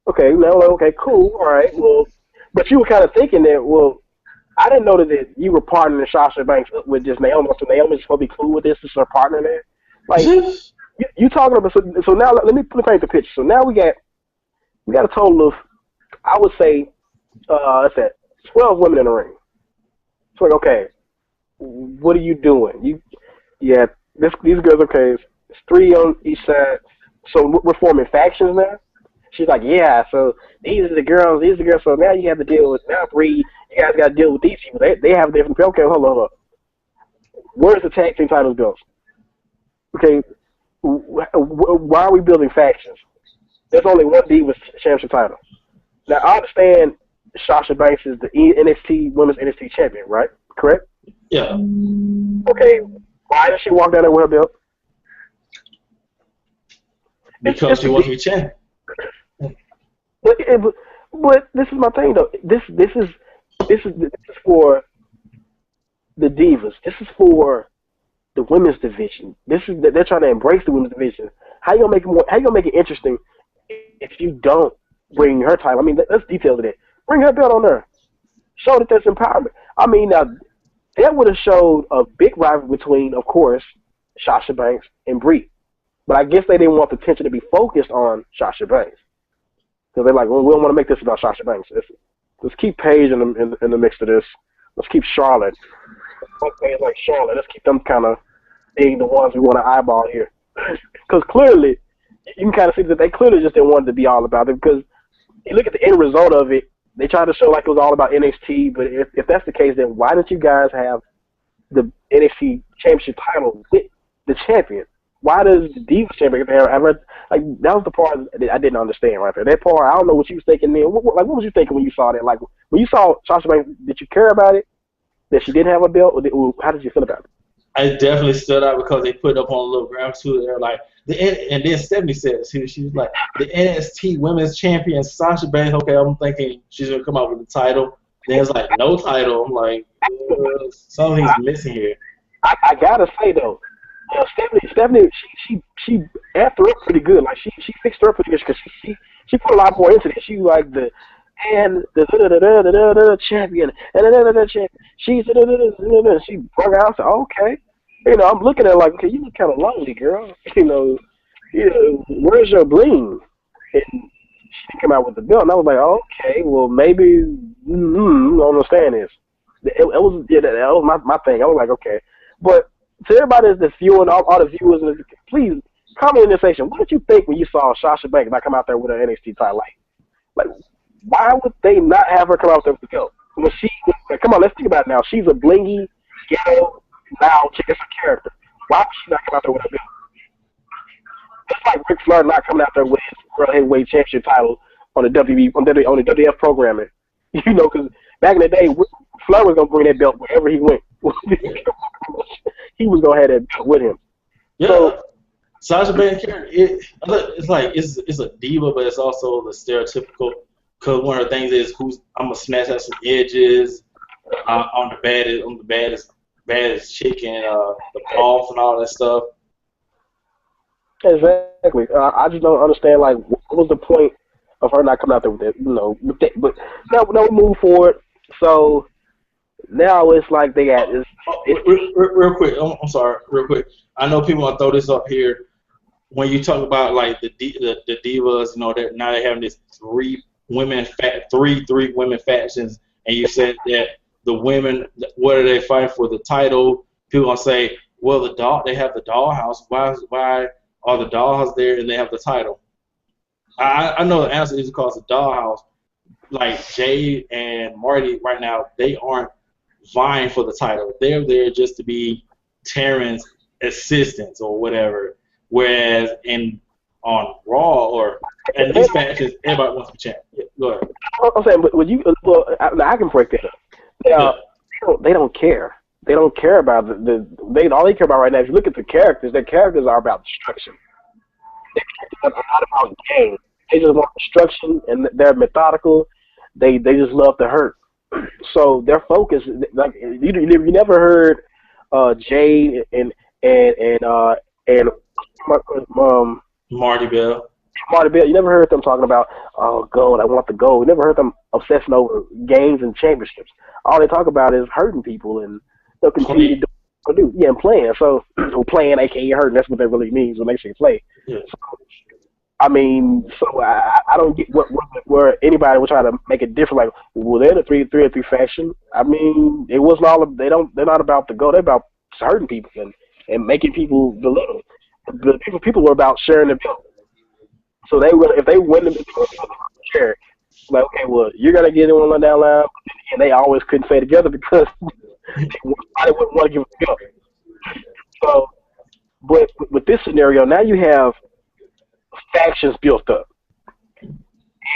Okay, now okay, cool, all right. Well, but you were kind of thinking that, well, I didn't know that you were partnering Sasha Banks with just Naomi. So Naomi's supposed to be cool with this. This is her partner there. Like you talking about. So now let me paint the picture. So now we got a total of, I would say, let's say 12 women in the ring. It's like, okay, what are you doing? These girls, okay, it's 3 on each side. So we're forming factions now. She's like, yeah, so these are the girls. So now you have to deal with, now Bree, you guys got to deal with these people. They have different, okay, hold on. Where's the tag team titles built? Okay, why are we building factions? There's only one Divas championship title. Now, I understand Sasha Banks is the women's NXT champion, right? Correct? Yeah. Okay, why does she walk down there with her belt? Because she wants to be champion. But this is my thing though. This is for the Divas. This is for the women's division. They're trying to embrace the women's division. How you gonna make it interesting if you don't bring her title? I mean, let's detail it. Bring her belt on her. Show that there's empowerment. I mean, now that would have showed a big rivalry between, of course, Sasha Banks and Brie. But I guess they didn't want the attention to be focused on Sasha Banks. Because they're like, well, we don't want to make this about Sasha Banks. Let's keep Paige in the mix of this. Let's keep Charlotte. Okay, like Charlotte. Let's keep them kind of being the ones we want to eyeball here. Because clearly, you can kind of see that they clearly just didn't want it to be all about it. Because you look at the end result of it, they tried to show like it was all about NXT. But if that's the case, then why didn't you guys have the NXT Championship title with the champion? Why does the Divas champion have like, that was the part that I didn't understand right there. That part, I don't know what you was thinking then. What was you thinking when you saw that? Like, when you saw Sasha Banks, did you care about it? That she didn't have a belt? Or how did you feel about it? I definitely stood out because they put up on a little graph too. They're like, and then Stephanie said, she was like, the NXT Women's Champion Sasha Banks. Okay, I'm thinking she's going to come out with the title. Then it's like, no title. I'm like, something's missing here. I got to say, though, Stephanie, she amped her up pretty good. Like she fixed her up pretty good because she put a lot more into this. She was like the champion and champion. She broke out. So okay, I'm looking at her like, okay, you look kind of lonely, girl. Where's your bling? And came out with the belt, and I was like, okay, well maybe I don't understand this. It was that was my thing. I was like, okay, but to everybody that's viewing, all the viewers, please comment in this section. What did you think when you saw Sasha Banks not come out there with her NXT title? Like, why would they not have her come out there with the belt? When come on, let's think about it now. She's a blingy, ghetto, loud chick. It's a character. Why would she not come out there with a belt? It's like Ric Flair not coming out there with his World Heavyweight Championship title on the WWE, on the WWF programming. You know, because back in the day, Flair was gonna bring that belt wherever he went. He was gonna have that belt with him. Yeah. So, Sasha Banks, it's like it's a diva, but it's also the stereotypical. Because one of the things is I'm gonna snatch out some edges on the baddest chick and the balls and all that stuff. Exactly. I just don't understand, like, what was the point of her not coming out there with that, you know, with that, but now we move forward. So now it's like they got this. Real quick, I'm sorry, real quick. I know people want to throw this up here. When you talk about like the divas, you know, now they're having this three women factions, and you said that the women, what are they fighting for? The title. People gonna say, well, they have the dollhouse. Why are the dollhouse there and they have the title? I know the answer is because the dollhouse, like Jade and Marty right now, they aren't vying for the title. They're there just to be Taryn's assistants or whatever. Whereas on Raw or in these matches, everybody wants to be champ. Yeah, go ahead. I'm saying, but I can break that up. They don't care. They don't care about all they care about right now. If you look at the characters, their characters are about destruction. They're not about gain. They just want destruction, and they're methodical. They just love to hurt. So their focus, like you never heard Jade and Marty Bell. You never heard them talking about, oh, gold, I want the gold. You never heard them obsessing over games and championships. All they talk about is hurting people, and they'll continue to do. Yeah, and playing. So playing, aka hurting, that's what that really means when they say play. Yeah. So, I mean, so I don't get where anybody would try to make it different. Like, well, they're the 3-3 faction. I mean, it wasn't all of, they're not about the gold. They're about hurting people and making people belittle. The people were about sharing the belt. So if they win the share, like, okay, well, you're gonna get one down line, and they always couldn't stay together because they wouldn't want to give a belt. So, but with this scenario, now you have factions built up,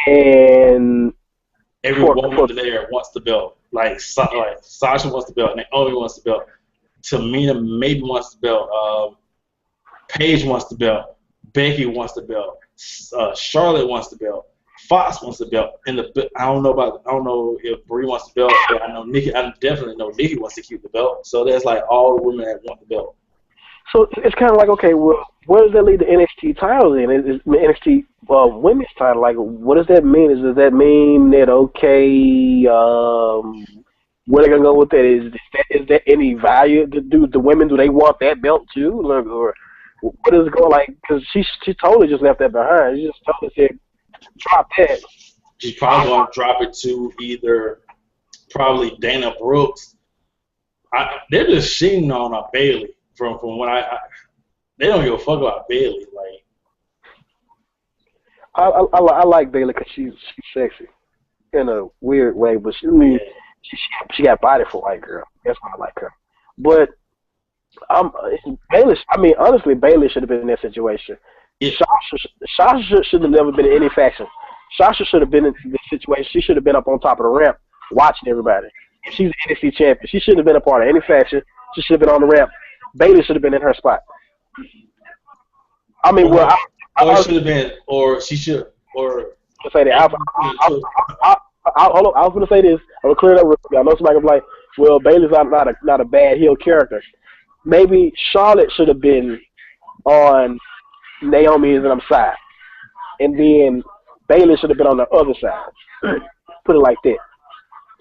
and every woman there wants the belt. Like Sasha wants the belt, Naomi wants the belt, Tamina maybe wants the belt, Paige wants the belt, Becky wants the belt, Charlotte wants the belt, Fox wants the belt, and I don't know if Brie wants the belt, but I definitely know Nikki wants to keep the belt. So there's like all the women that want the belt. So it's kind of like, okay, well, where does that lead the NXT title then? Is NXT women's title, like, what does that mean? Does that mean that, okay, where are they going to go with that? Is that any value? Do the women, do they want that belt too? Or what is it going like? Because she totally just left that behind. She just totally said, drop that. She's probably going to drop it to either probably Dana Brooks. They're just shitting on Bailey. From what they don't give a fuck about Bailey. Like, I like Bailey because she's sexy in a weird way, but she got body for a white girl. That's why I like her. But Bailey. I mean, honestly, Bailey should have been in that situation. Yeah. Sasha should have never been in any faction. Sasha should have been in this situation. She should have been up on top of the ramp watching everybody. She's the NXT champion. She shouldn't have been a part of any faction. She should have been on the ramp. Bailey should have been in her spot. I mean, well, or should have been, or she should, or. Say that. I was going to say this. I'm going to clear it up real quick. I know somebody will be like, well, Bailey's not a bad heel character. Maybe Charlotte should have been on Naomi's side, and then Bailey should have been on the other side. Put it like that,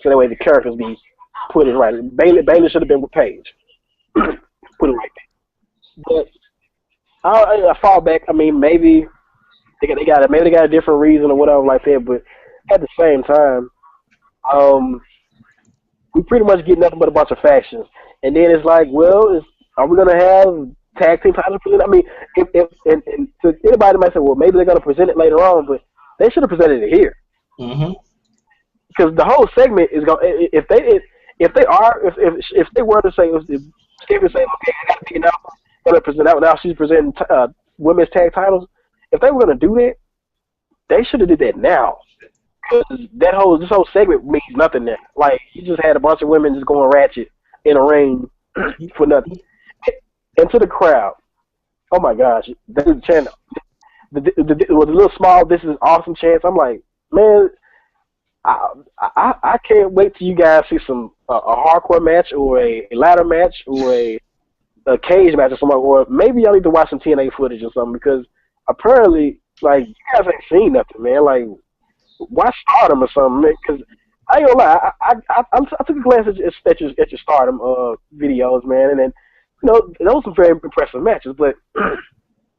so that way the characters be put it right. Bailey should have been with Paige. Put it like that. But I fall back. I mean, maybe maybe they got a different reason or whatever like that. But at the same time, we pretty much get nothing but a bunch of factions. And then it's like, well, are we gonna have tag team titles presented? I mean, and to anybody might say, well, maybe they're gonna present it later on, but they should have presented it here. Mm-hmm. Because the whole segment is going. If they were to say, if Stephanie say, okay, I got to be now going to present out. Now she's presenting women's tag titles. If they were going to do that, they should have did that now. Because this whole segment means nothing now. Like, you just had a bunch of women just going ratchet in a ring for nothing. And to the crowd, oh my gosh, this is the chant. The little small, this is awesome chants. I'm like, man. I can't wait till you guys see a hardcore match or a ladder match or a cage match or something, or maybe y'all need to watch some TNA footage or something, because apparently, like, you guys ain't seen nothing, man. Like, watch Stardom or something, because I ain't gonna lie, I took a glance at your Stardom videos, man, and then, you know, those were very impressive matches, but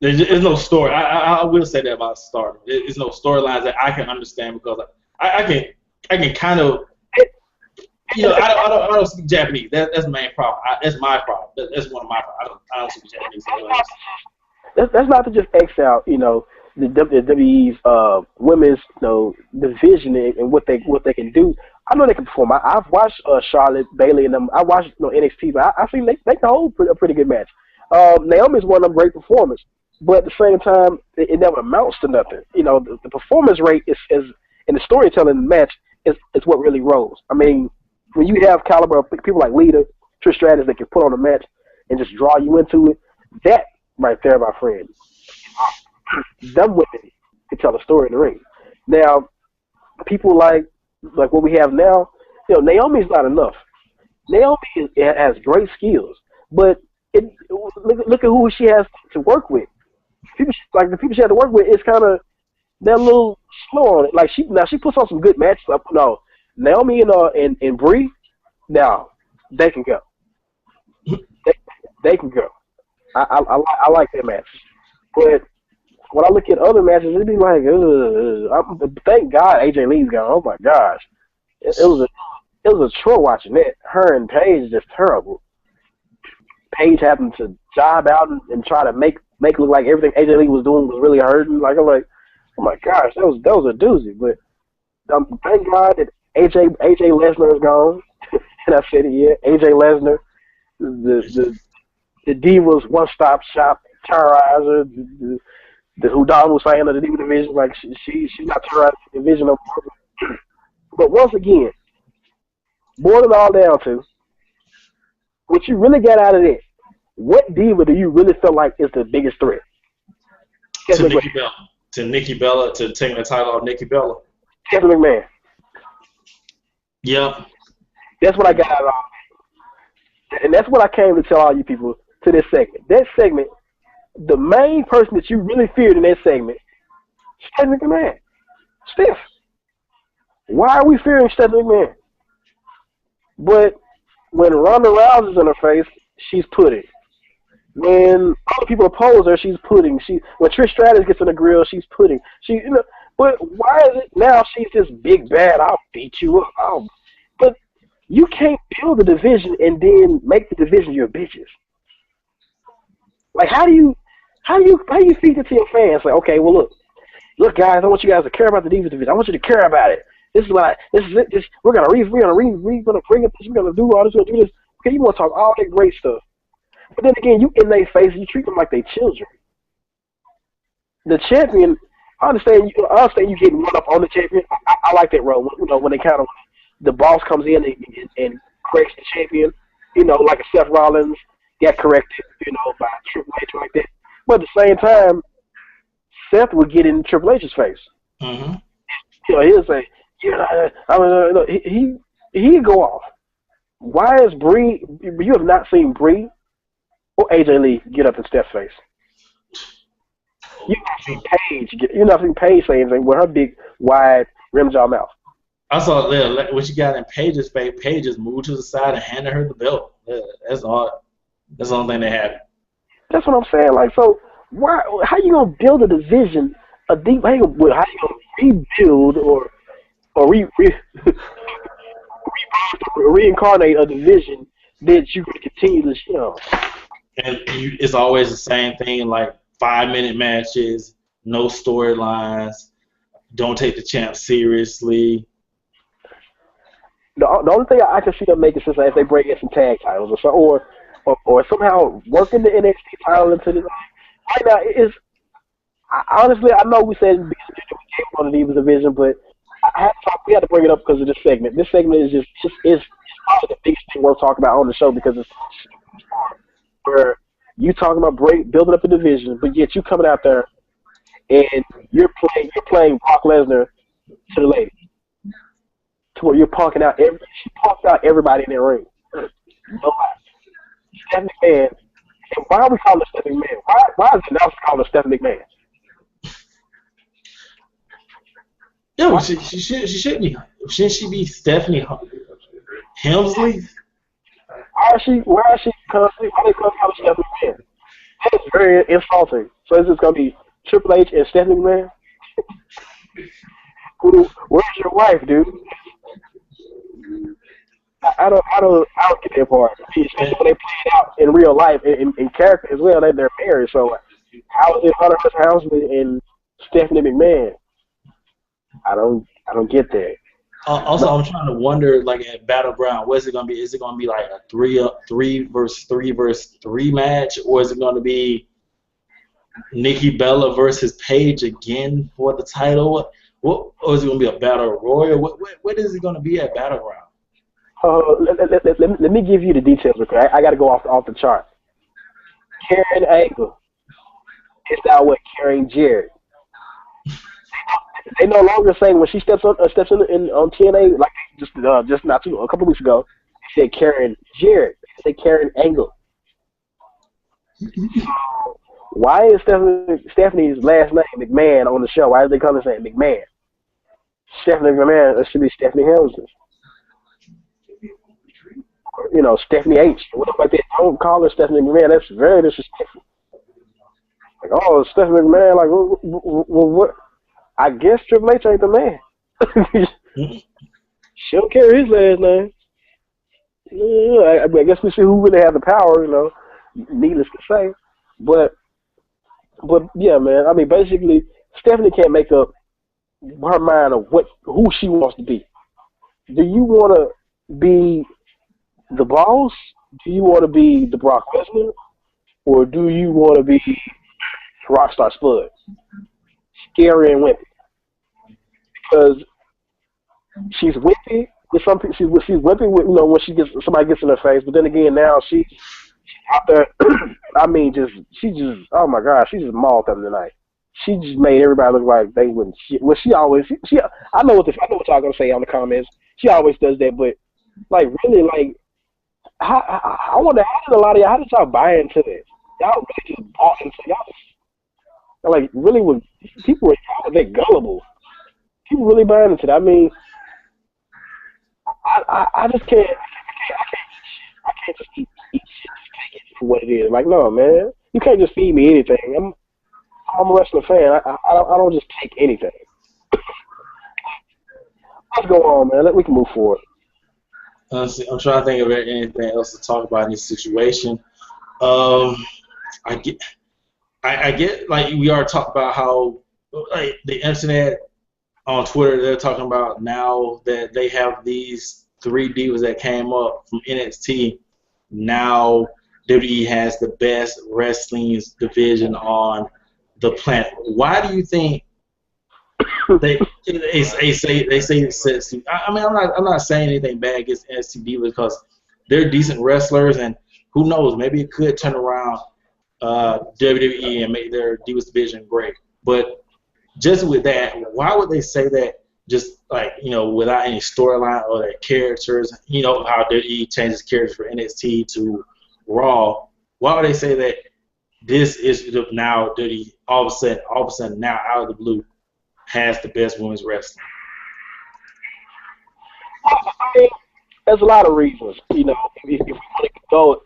there's no story. I will say that about Stardom. There's no storylines that I can understand, because I can kind of, you know, I don't speak Japanese. That's the main problem. That's my problem. That's one of my problems. I don't speak Japanese. That's not to just X out, you know, the WWE's women's, you know, division and what they can do. I know they can perform. I've watched Charlotte, Bayley, and them. I watched, you know, NXT, but I think they can hold a pretty good match. Naomi's one of them great performers, but at the same time, it never amounts to nothing. You know, the performance rate is and the storytelling match is what really rolls. I mean, when you have caliber of people like Lita, Trish Stratus that can put on a match and just draw you into it, that right there, my friend, them women can tell a story in the ring. Now, people like what we have now, you know, Naomi's not enough. Naomi has great skills, but look at who she has to work with. The people she had to work with is kind of, they're a little slow on it. Like, she puts on some good matches. No, Naomi and Brie, now they can go. They can go. I like their matches, but when I look at other matches, it'd be like, thank God AJ Lee's gone. Oh my gosh, it was a chore watching that. Her and Paige is just terrible. Paige having to job out and try to make it look like everything AJ Lee was doing was really hurting. Like, I'm like, oh my gosh, that was a doozy. But thank God that AJ Lesnar is gone. And I said it, yeah, AJ Lesnar, the Divas one-stop shop terrorizer, the Hudon was saying of the Diva division, like she's not terrorizing the division no more. But once again, boil it all down to what you really got out of it. What Diva do you really feel like is the biggest threat? To Nikki Bella. To Nikki Bella, to taking the title off Nikki Bella. Kevin McMahon. Yep. That's what I got out of it. And that's what I came to tell all you people to this segment. That segment, the main person that you really feared in that segment, Stephanie McMahon. Steph. Why are we fearing Stephanie McMahon? But when Ronda Rousey's in her face, she's putting. When other people oppose her, she's putting. When Trish Stratus gets in the grill, she's putting. But why is it now she's this big bad? I'll beat you up. But you can't build the division and then make the division your bitches. Like, how do you feed it to your fans? Like, okay, well look guys, I want you guys to care about the Divas division. I want you to care about it. This is it. We're gonna bring up this. We're gonna do all this. We're gonna do this. Okay, you want to talk all that great stuff, but then again, you in their face, you treat them like they children. The champion, I understand you getting run up on the champion. I like that role. You know, when they kind of, the boss comes in and corrects the champion. You know, like a Seth Rollins got corrected. You know, by Triple H like that. But at the same time, Seth would get in Triple H's face. Mm-hmm. You know, he'll say, he'd go off. Why is Brie? You have not seen Brie or AJ Lee get up in Steph's face. You've not seen Paige say anything with her big, wide, rim jaw mouth. I saw what you got in Paige's face. Paige just moved to the side and handed her the belt. That's all. That's the only thing that happened. That's what I'm saying. Like, so why? How you gonna build a division a deep angle, but how you gonna rebuild or reincarnate a division that you can continue to show? And it's always the same thing, like 5-minute matches, no storylines, don't take the champ seriously. The only thing I can see them making sense is if they bring in some tag titles or so, or somehow working the NXT title into the right now is. Honestly, I know we said we came on the Divas division, but we had to bring it up because of this segment. This segment is just is probably the biggest thing worth talking about on the show because it's where you talking about building up a division, but yet you coming out there and you're playing Brock Lesnar to the ladies, to where you're punking out everybody in the ring. Nobody. Stephanie McMahon. And why are we calling her Stephanie McMahon? Why is the announcer calling her Stephanie McMahon? Yeah, she should be. Shouldn't she be Stephanie Helmsley? Why is she constantly? Why they call her Stephanie McMahon? That's very insulting. So is this gonna be Triple H and Stephanie McMahon? Where's your wife, dude? I don't get that part. Especially when they play it out in real life, in character as well. They're married, so how is it Hunter Helmsley and Stephanie McMahon? I don't get that. Also, I'm trying to wonder, like at Battleground, what is it gonna be? Is it gonna be like a 3 versus 3 match, or is it gonna be Nikki Bella versus Paige again for the title? Or is it gonna be a battle royal? What is it gonna be at Battleground? Let me give you the details, okay? I got to go off the chart. Karen Angle is now with Karen Jarrett. They no longer say when she steps on TNA, like just not a couple weeks ago, they said Karen Jarrett. They say Karen Angle. Why is Stephanie's last name McMahon on the show? Why is they calling it McMahon? Stephanie McMahon, it should be Stephanie Helmsley. You know, Stephanie H. What like that? Don't call her Stephanie McMahon. That's very disrespectful. Like, oh, Stephanie McMahon. Like, what? I guess Triple H ain't the man. She don't carry his last name. Yeah, I guess we see who really has the power. You know, needless to say, but yeah, man. I mean, basically, Stephanie can't make up her mind of who she wants to be. Do you want to be the boss? Do you want to be the Brock Lesnar? Or do you want to be Rockstar Spud? Scary and wimpy. Because she's wimpy with some people. She's wimpy with, you know, when somebody gets in her face. But then again, now she's out there. I mean, oh my God, she just mauled them tonight. She just made everybody look like they wouldn't. I know what y'all gonna say on the comments. She always does that, but like really, like I wonder how did y'all buy into this? Y'all really just bought into y'all. Like really, when people were that gullible, people really buying into that. I mean, I just can't. I can't just eat shit. Just take it for what it is. Like, no, man, you can't just feed me anything. I'm a wrestling fan. I don't just take anything. Let's go on, man. We can move forward. I'm trying to think of anything else to talk about in this situation. I get like we are talking about how like the internet on Twitter, they're talking about now that they have these 3 divas that came up from NXT. Now WWE has the best wrestling division on the planet. Why do you think they say? I mean, I'm not saying anything bad against NXT divas because they're decent wrestlers, and who knows, maybe it could turn around WWE and make their divas division great. But just with that, why would they say that? Just like, you know, without any storyline or their characters, you know how WWE changes characters for NXT to Raw. Why would they say that this is now WWE all of a sudden now out of the blue has the best women's wrestling? I mean, there's a lot of reasons. You know, if we want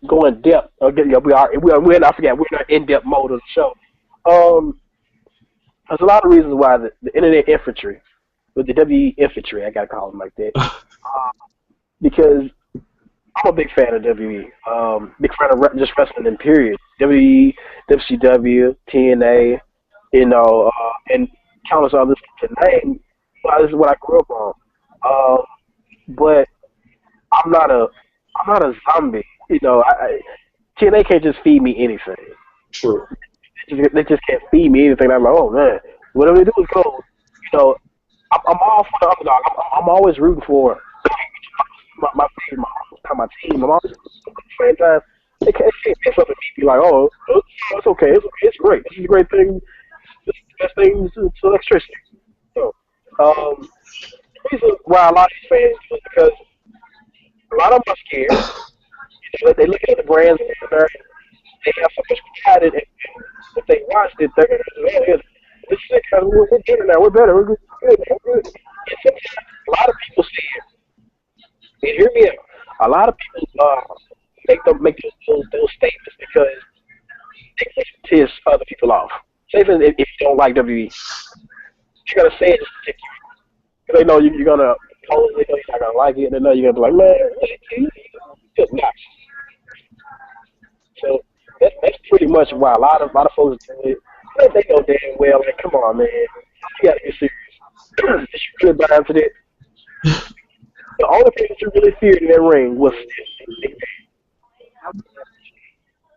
to go in depth, we're not in depth mode of the show. There's a lot of reasons why the internet infantry, with the WWE infantry, I gotta call them like that, because I'm a big fan of WWE. Big fan of just wrestling in period. WWE, WCW, TNA, and countless others to name. Well, this is what I grew up on. But I'm not a zombie. TNA can't just feed me anything. True. They just can't feed me anything. I'm like, oh man, whatever they do is cool. I'm all for the underdog. I'm always rooting for my team. I'm always at the same time. They can't say something to me like, oh, it's okay. It's great. This is a great thing. This is the best thing to electricity. So, the reason why a lot of these fans do it is because a lot of them are scared. They look at the brands and they have so much pride in it. If they watched it, they're going to say, man, this is we're better now. We're better. We're good. We're good. And sometimes a lot of people see it. And hear me out. A lot of people make those statements because they can piss other people off. Say for instance, if you don't like WWE, you gotta say it just to tick you. Because they know you're gonna oppose it, they know you're not gonna like it, and they know you're gonna be like, man, you're just nuts. So that's pretty much why a lot of folks do it. They know damn well, like, come on, man, you gotta be serious. Is you really buying for that? The only thing that you really feared in that ring was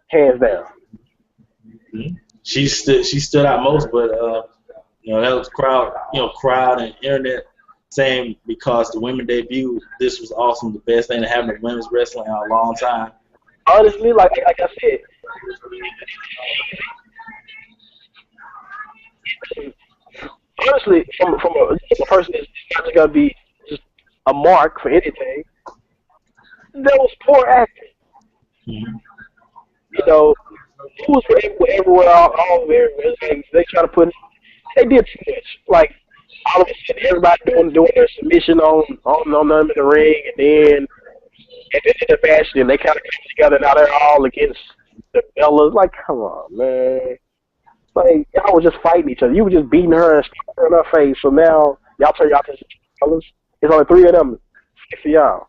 hands down. Mm-hmm. She stood out most, but that was crowd and internet saying because the women debuted, this was awesome, the best thing to happen to women's wrestling in a long time. Honestly, like I said, honestly, from a person that's not just gonna be just a mark for anything, that was poor acting. Mm-hmm. It was everywhere, all there. They try to put, they did too much. Like all of a sudden, everybody doing their submission on them in the ring, and then at the end of the match, then they kind of came together. Now they're all against the Bellas. Like, come on, man. Like y'all were just fighting each other. You were just beating her and slapping her in her face. So now y'all turn y'all to Bellas. It's only 3 of them. 6 of y'all.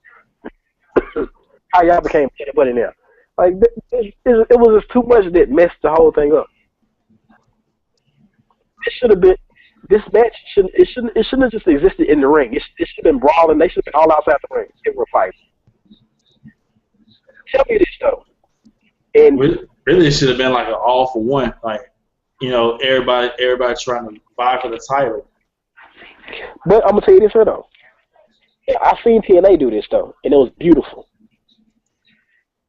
How y'all became anybody now? Like it was just too much that messed the whole thing up. It should have been this match. It shouldn't have just existed in the ring. It should have been brawling. They should have been all outside the ring. They were fighting. Tell me this though. And really, it should have been like an all for one. Like everybody trying to vie for the title. But I'm gonna tell you this though. I've seen TNA do this though, and it was beautiful.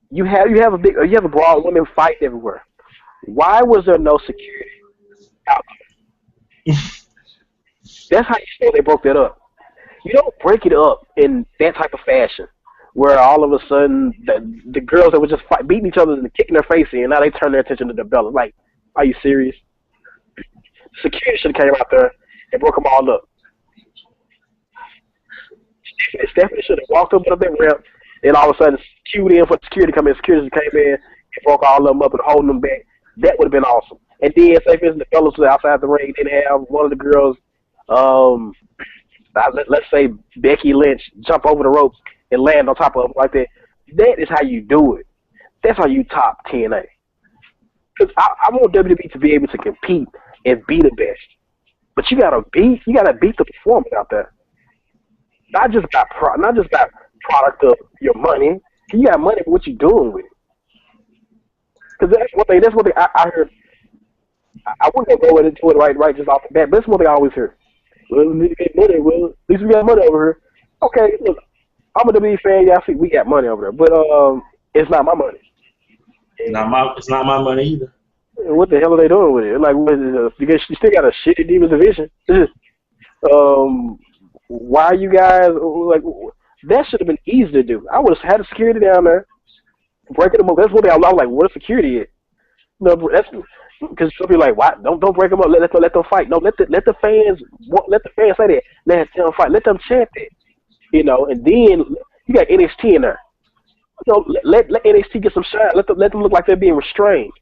You have a broad women fight everywhere. Why was there no security out there? That's how you say they broke that up. You don't break it up in that type of fashion, where all of a sudden the girls that were just beating each other and kicking their face in, now they turn their attention to the Bella. Like, are you serious? Security should have came out there and broke them all up. Stephanie should have walked up that ramp. And all of a sudden, queued in for security to come in. Security came in and broke all of them up and holding them back. That would have been awesome. And then, say for instance, the fellas outside the ring didn't have one of the girls, let's say Becky Lynch, jump over the ropes and land on top of them like that. That is how you do it. That's how you top TNA. Because I want WWE to be able to compete and be the best. But you gotta beat the performance out there. Not just by product of your money. You got money, but what you doing with it? Because that's one thing I heard. I wouldn't go into it right just off the bat, but that's one thing I always hear. Well, we need to get money. Well, at least we got money over here. Okay, look, I'm a WWE fan. Y'all see, we got money over there, but it's not my money. It's not my money either. What the hell are they doing with it? Like, because you still got a shitty Divas division. Why are you guys like? That should have been easy to do. I would have had the security down there, breaking them up. That's one thing I was like, where the security is? No, that's because some people are like, why? Don't break them up. Let them fight. No, let the fans say that. Let them fight. Let them chant it. And then you got NXT in there. Let NXT get some shine. Let them look like they're being restrained.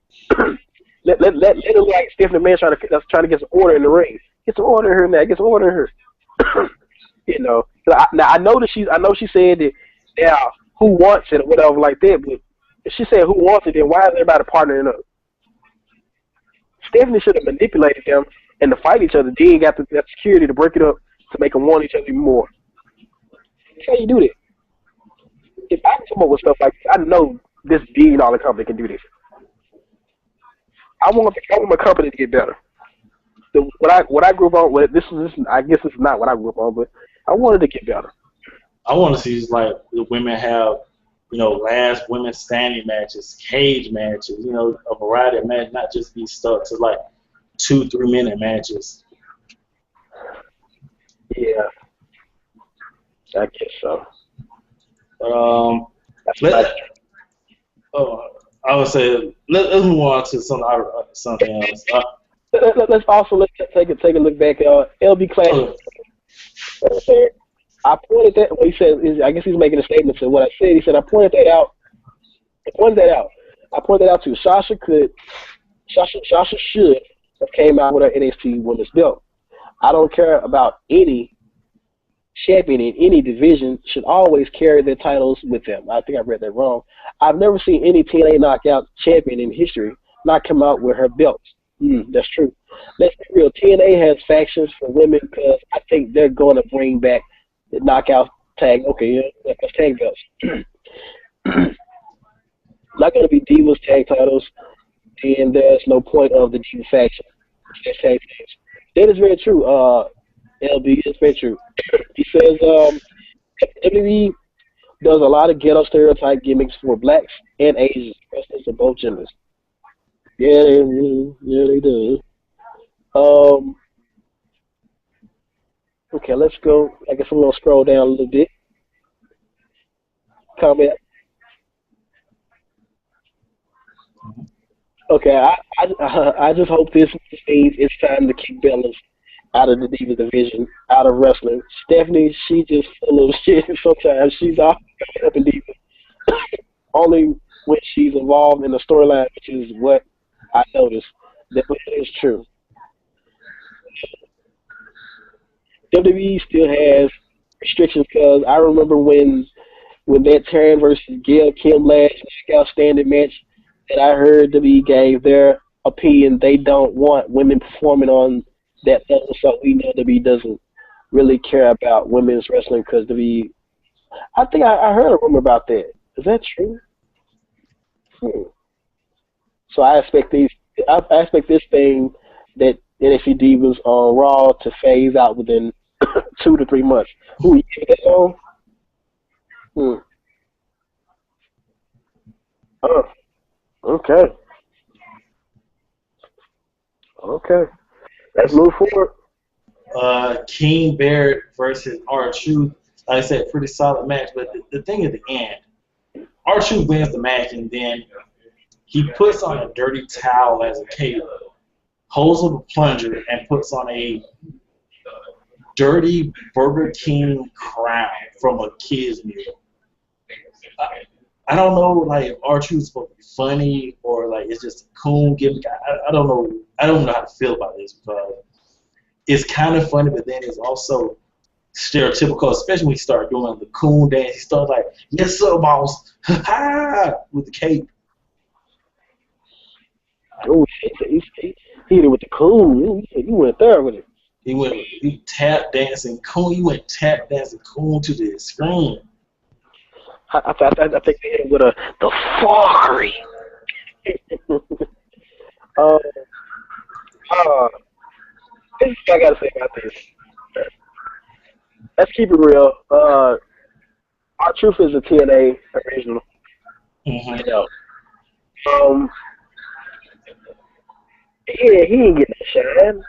Let it look like Stephanie Man trying to get some order in the ring. Get some order in her now. Get some order in her. You know. So I know she said that. Now, who wants it or whatever like that, but if she said who wants it, then why is everybody partnering up? Stephanie should have manipulated them and to fight each other. Then got the security to break it up to make them want each other even more. That's how you do that. If I can come up with stuff like this, I know this billion-dollar company can do this. I want my company to get better. What I grew up on, I guess this is not what I grew up on, but I wanted to get better. I want to see like the women have, last women standing matches, cage matches, a variety of matches, not just be stuck to like 2-3 minute matches. Yeah, I guess so. I would say let's move on to something else. Let's take a look back. LB Classic. I pointed that. What he said, I guess he's making a statement to what I said. He said I pointed that out. I pointed out to Sasha should have came out with her NXT Women's belt. I don't care about any champion in any division should always carry their titles with them. I think I read that wrong. I've never seen any TNA knockout champion in history not come out with her belts. That's true. Let's be real. TNA has factions for women because I think they're going to bring back the knockout tag. Okay, yeah, that's tag belts. Not going to be Divas tag titles, and there's no point of the Diva faction. Tag teams. That is very true. LB is very true. He says WWE does a lot of ghetto stereotype gimmicks for blacks and Asians, wrestlers of both genders. Yeah, they do. Okay, let's go. I guess I'm gonna scroll down a little bit. Comment. Okay, I just hope this means it's time to kick Bellas out of the Diva division, out of wrestling. Stephanie, she just full of shit sometimes. She's off up in Diva. Only when she's involved in the storyline, which is what I noticed. That is true. WWE still has restrictions because I remember when that Taryn versus Gail Kim last knockout standing match that I heard WWE gave their opinion. They don't want women performing on that level, so we know WWE doesn't really care about women's wrestling because WWE. I think I heard a rumor about that. Is that true? So I expect this thing that NXT Divas on Raw to phase out within 2 to 3 months. Who you think that's on? Oh, okay. Let's move forward. King Barrett versus R-Truth. Like I said, pretty solid match. But the thing at the end, R-Truth wins the match, and then he puts on a dirty towel as a cape, holds up a plunger, and puts on a dirty Burger King crown from a kid's meal. I don't know, like, R-Truth's supposed to be funny or like it's just a coon gimmick. I don't know. I don't know how to feel about this because it's kind of funny, but then it's also stereotypical, especially when you start doing the coon dance. He starts like, "Yes, sir, boss," with the cape. Oh shit! He hit it with the coon. You went there with it. He tap dancing coon. He went tap dancing coon to the screen. I think they hit it with the fuckery. This is what I gotta say about this. Let's keep it real. R-Truth is a TNA original. Mm-hmm. You know. Yeah, he ain't getting that shine.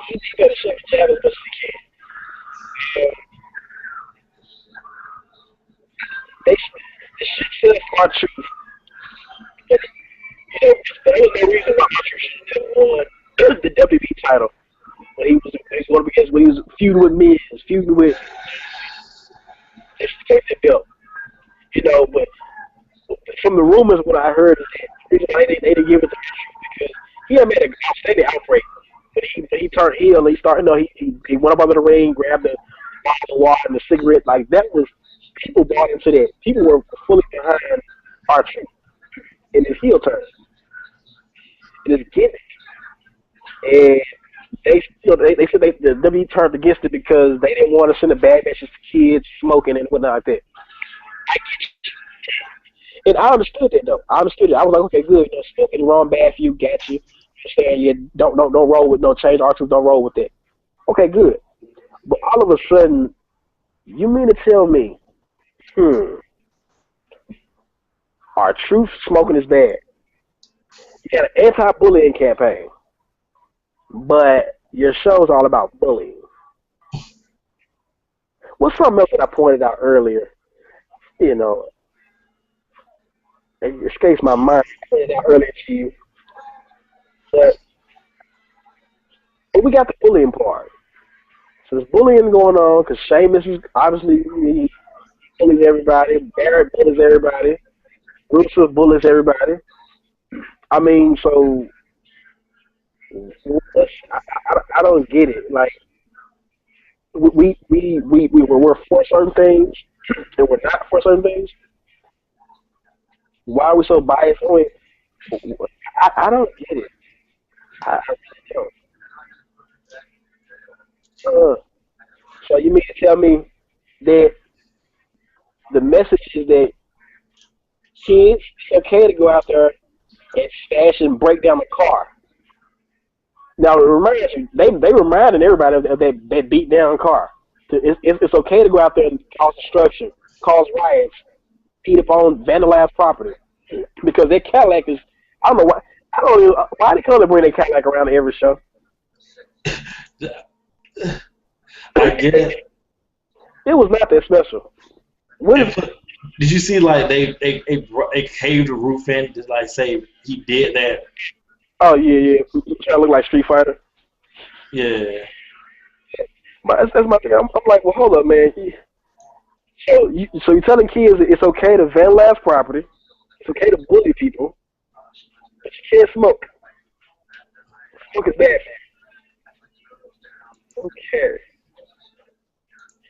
He got to shut the jab as much as he can. They should say R-Truth. There was no reason why R-Truth should have won the WWE title when he was feuding with Miz, feuding with. They should take that belt. But from the rumors, what I heard is that the reason why they didn't give it to him because he had made a outstanding outbreak, but he turned heel. He started, no, he went up under the ring, grabbed the bottle of water and the cigarette. Like that was people bought into that. People were fully behind R-Truth in his heel turn, in his gimmick, and they said the WWE turned against it because they didn't want to send a bad message to kids smoking and whatnot like that. And I understood that though. I understood it. I was like, okay, good. You know, smoking wrong, bad for you. Got you. Understand? You don't roll with no change. R-Truth don't roll with that. Okay, good. But all of a sudden, you mean to tell me, R-Truth smoking is bad. You got an anti-bullying campaign, but your show's all about bullying. What's something else that I pointed out earlier? You know, it escapes my mind. I pointed out earlier to you, but we got the bullying part. So there's bullying going on because Sheamus is obviously he bullies everybody. Barrett bullies everybody. Rusev bullies everybody. I mean, so I don't get it. Like we're for certain things and we're not for certain things. Why are we so biased on it? I don't get it. I really don't. So you mean to tell me that the message is that kids, it's okay to go out there and smash and break down the car. Now, it reminds you, they reminding everybody of that beat down car. It's okay to go out there and cause destruction, cause riots, beat up on vandalized property. Because their Cadillac is, I don't know why they come to bring their Cadillac around to every show. I get it. It was not that special. Did you see like they caved the roof in to like say he did that? Oh yeah. Trying to look like Street Fighter. Yeah. That's my thing. I'm like, well, hold up, man. So you're telling kids that it's okay to vandalize property, it's okay to bully people, but you can't smoke. Smoke is bad. Okay.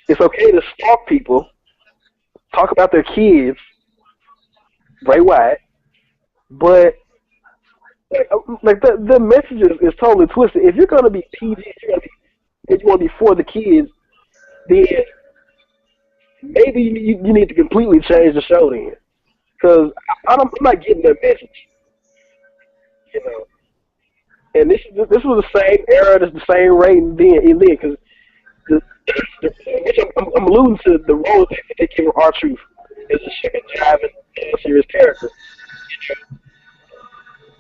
It's okay to stalk people, talk about their kids, Bray Wyatt, but like the message is totally twisted. If you're gonna be PG, if you want to be for the kids, then maybe you need to completely change the show then, because I'm not getting that message, you know. And this was the same era, this the same rating then, because I'm alluding to the role that they give R-Truth as a second driving serious character.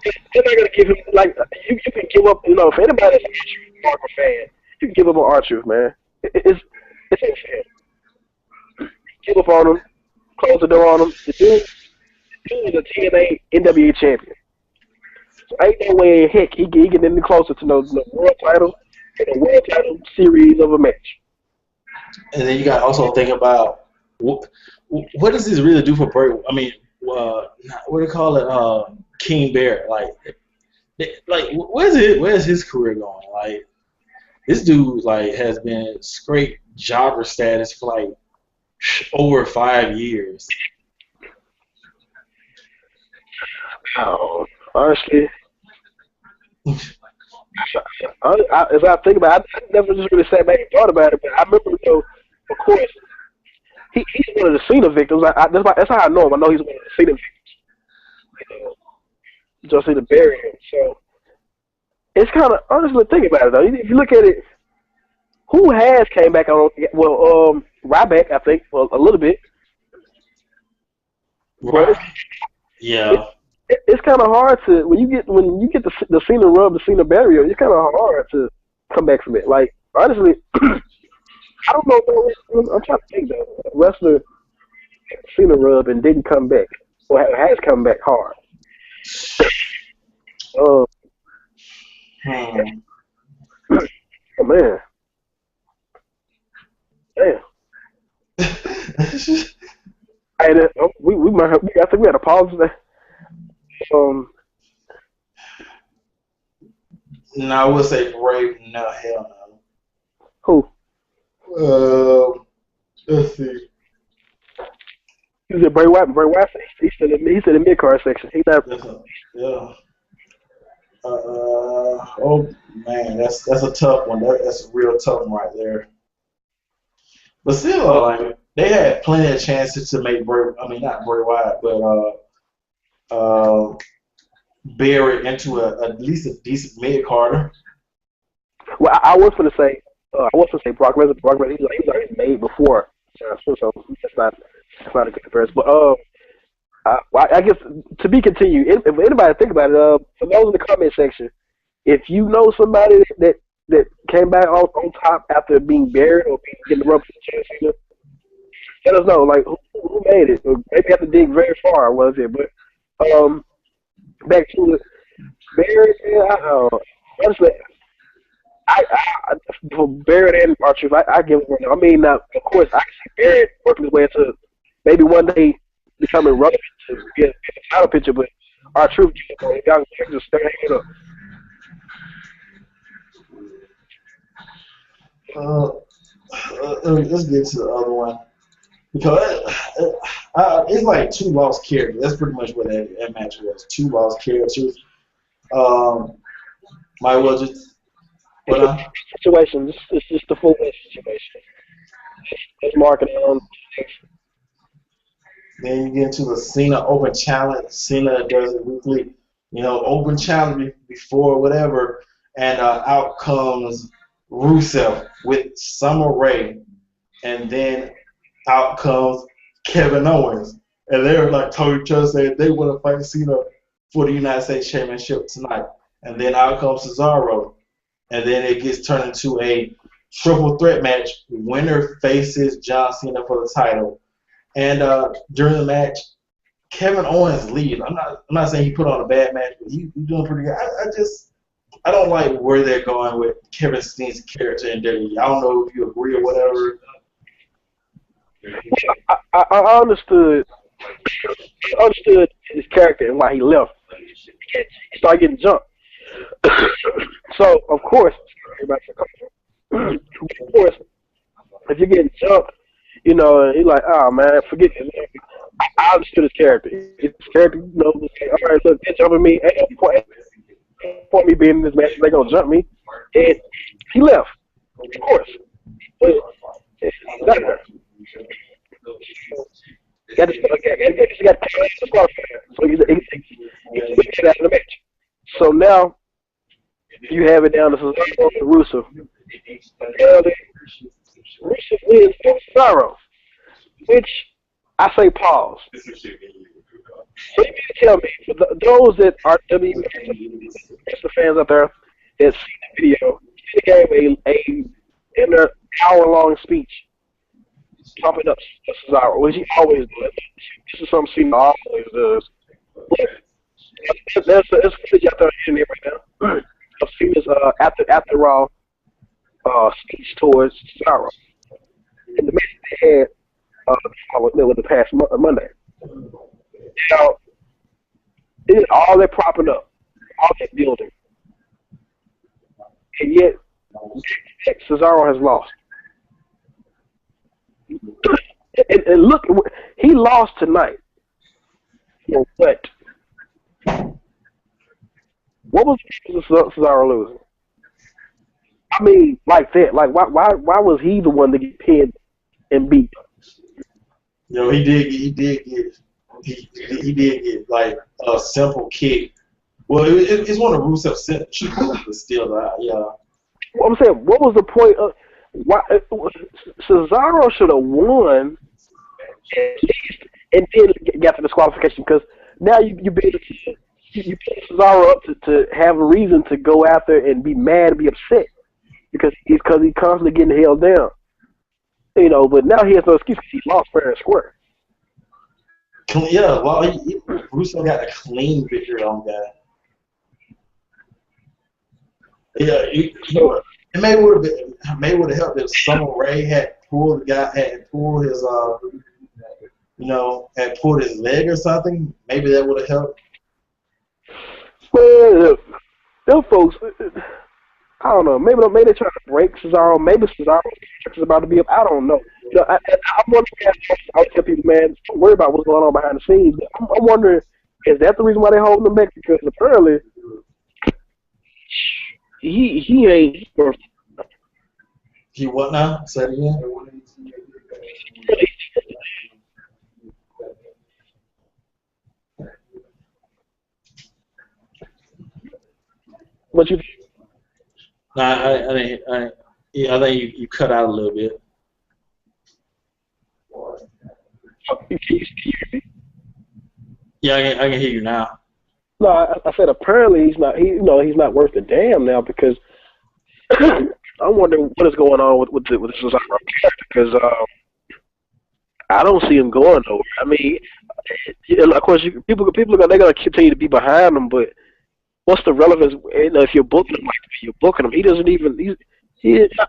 They're not gonna give him like you can give up. You know, if anybody's an R-Truth Parker fan, you can give up on R-Truth, man. It's unfair. Give up on him, close the door on him. The dude is a TNA NWA champion. So ain't no way in heck he get any closer to no world title and a world title series of a match. And then you got to also think about what does this really do for Bray? I mean, what do they call it? King Bear. Like where's his career going? Like this dude like has been straight jobber status for like over 5 years. Oh, honestly, as I think about it, I never just really sat back and thought about it, but I remember, you know, of course, he's one of the Cena victims. That's how I know him. I know he's one of the Cena victims. You know, John Cena buried him. So it's kind of, honestly, think about it, though. If you look at it, who has came back on, well, Ryback, I think, well, a little bit. Right. Yeah. It's kind of hard to when you get the Cena rub, the Cena burial. It's kind of hard to come back from it. Like honestly, I don't know. I'm trying to think though. A wrestler Cena rub and didn't come back, or has come back hard. Oh man, damn. And we might have, I think we had a pause there. No, I would say Brave. No, hell Who? no. Let's see. He was at Bray Wyatt. Bray Wyatt. He's in the mid card section. He's not. Yeah. Oh man, that's a tough one. That's a real tough one right there. But still, like they had plenty of chances to make Bray. I mean, not Bray Wyatt, but Barrett into at least a decent mid carder. Well, I was going to say. I was going to say Brock Lesnar. Brock Lesnar. He's already made before. So that's not a good comparison. But I guess to be continued. If anybody think about it, for those in the comment section, if you know somebody that came back on top after being buried or getting the rubber chance, let us know. Like who made it? Or maybe you have to dig very far. Was it? But back to it. Barrett. Honestly, I for Barrett and R-Truth, I give it one. I mean, of course, I can see Barrett working his way into maybe one day becoming relevant to get a title picture, but R-Truth, y'all just start hanging up. Let's get to the other one because it's like two lost characters. That's pretty much what that match was. Two lost characters. Might well just. Situation. It's just a full situation. It's marketing on. Then you get into the Cena Open Challenge. Cena does it weekly, Open Challenge before whatever, and out comes Rusev with Summer Rae, and then out comes Kevin Owens, and they're like told each other saying they want to fight Cena for the United States Championship tonight, and then out comes Cesaro. And then it gets turned into a triple threat match. Winner faces John Cena for the title. And during the match, Kevin Owens leaves. I'm not saying he put on a bad match, but he's doing pretty good. I don't like where they're going with Kevin Steen's character in WWE. I don't know if you agree or whatever. I understood his character and why he left. He started getting jumped. So of course, if you're getting jumped, he's like, oh man, forget it. I understood his character. His character, all right, look, they're jumping me. Ain't no point me being in this match. They're gonna jump me, and he left. Of course, but not her. Got disqualified. So he's out of the match. So now you have it down to Cesaro and Rusev. Rusev wins for Cesaro, which I say pause. So you mean to tell me, for those that are WWE fans out there that see the video, he gave an hour-long speech pumping up Cesaro, which he always does. This is something Cena always does. There's footage out there in there right now of Cena's after Raw speech towards Cesaro. And the match they had with the past Monday. Now, it is all they're propping up, all that building. And yet, Cesaro has lost. And look, he lost tonight. But what was Cesaro losing? I mean, like that. Like, why was he the one to get pinned and beat? He did get like a simple kick. Well, it's one of Rusev's signature, but still, yeah. Well, I'm saying, what was the point of why Cesaro should have won and then got the disqualification, because now you put Cesaro up to have a reason to go after and be mad and be upset because he's constantly getting held down. But now he has no excuse because he lost fair and square. Yeah, well, Russo got a clean victory on that. Yeah, it may would have helped if Summer Rae had pulled his had pulled his leg or something, maybe that would have helped. Well, them folks, I don't know. Maybe they're trying to break Cesaro. Maybe Cesaro is about to be up. I don't know. I'm wondering. I tell people, man, don't worry about what's going on behind the scenes. I'm wondering, is that the reason why they're holding him back? Because apparently, he ain't. He what now? Say it again. What you? No, I think you cut out a little bit. Yeah, I can hear you now. No, I said apparently he's not. He's not worth a damn now because I'm wondering what is going on with the Cesaro character because I don't see him going nowhere. I mean, of course, people are they're gonna continue to be behind him, but what's the relevance? If you're booking him, you're booking him. He doesn't even.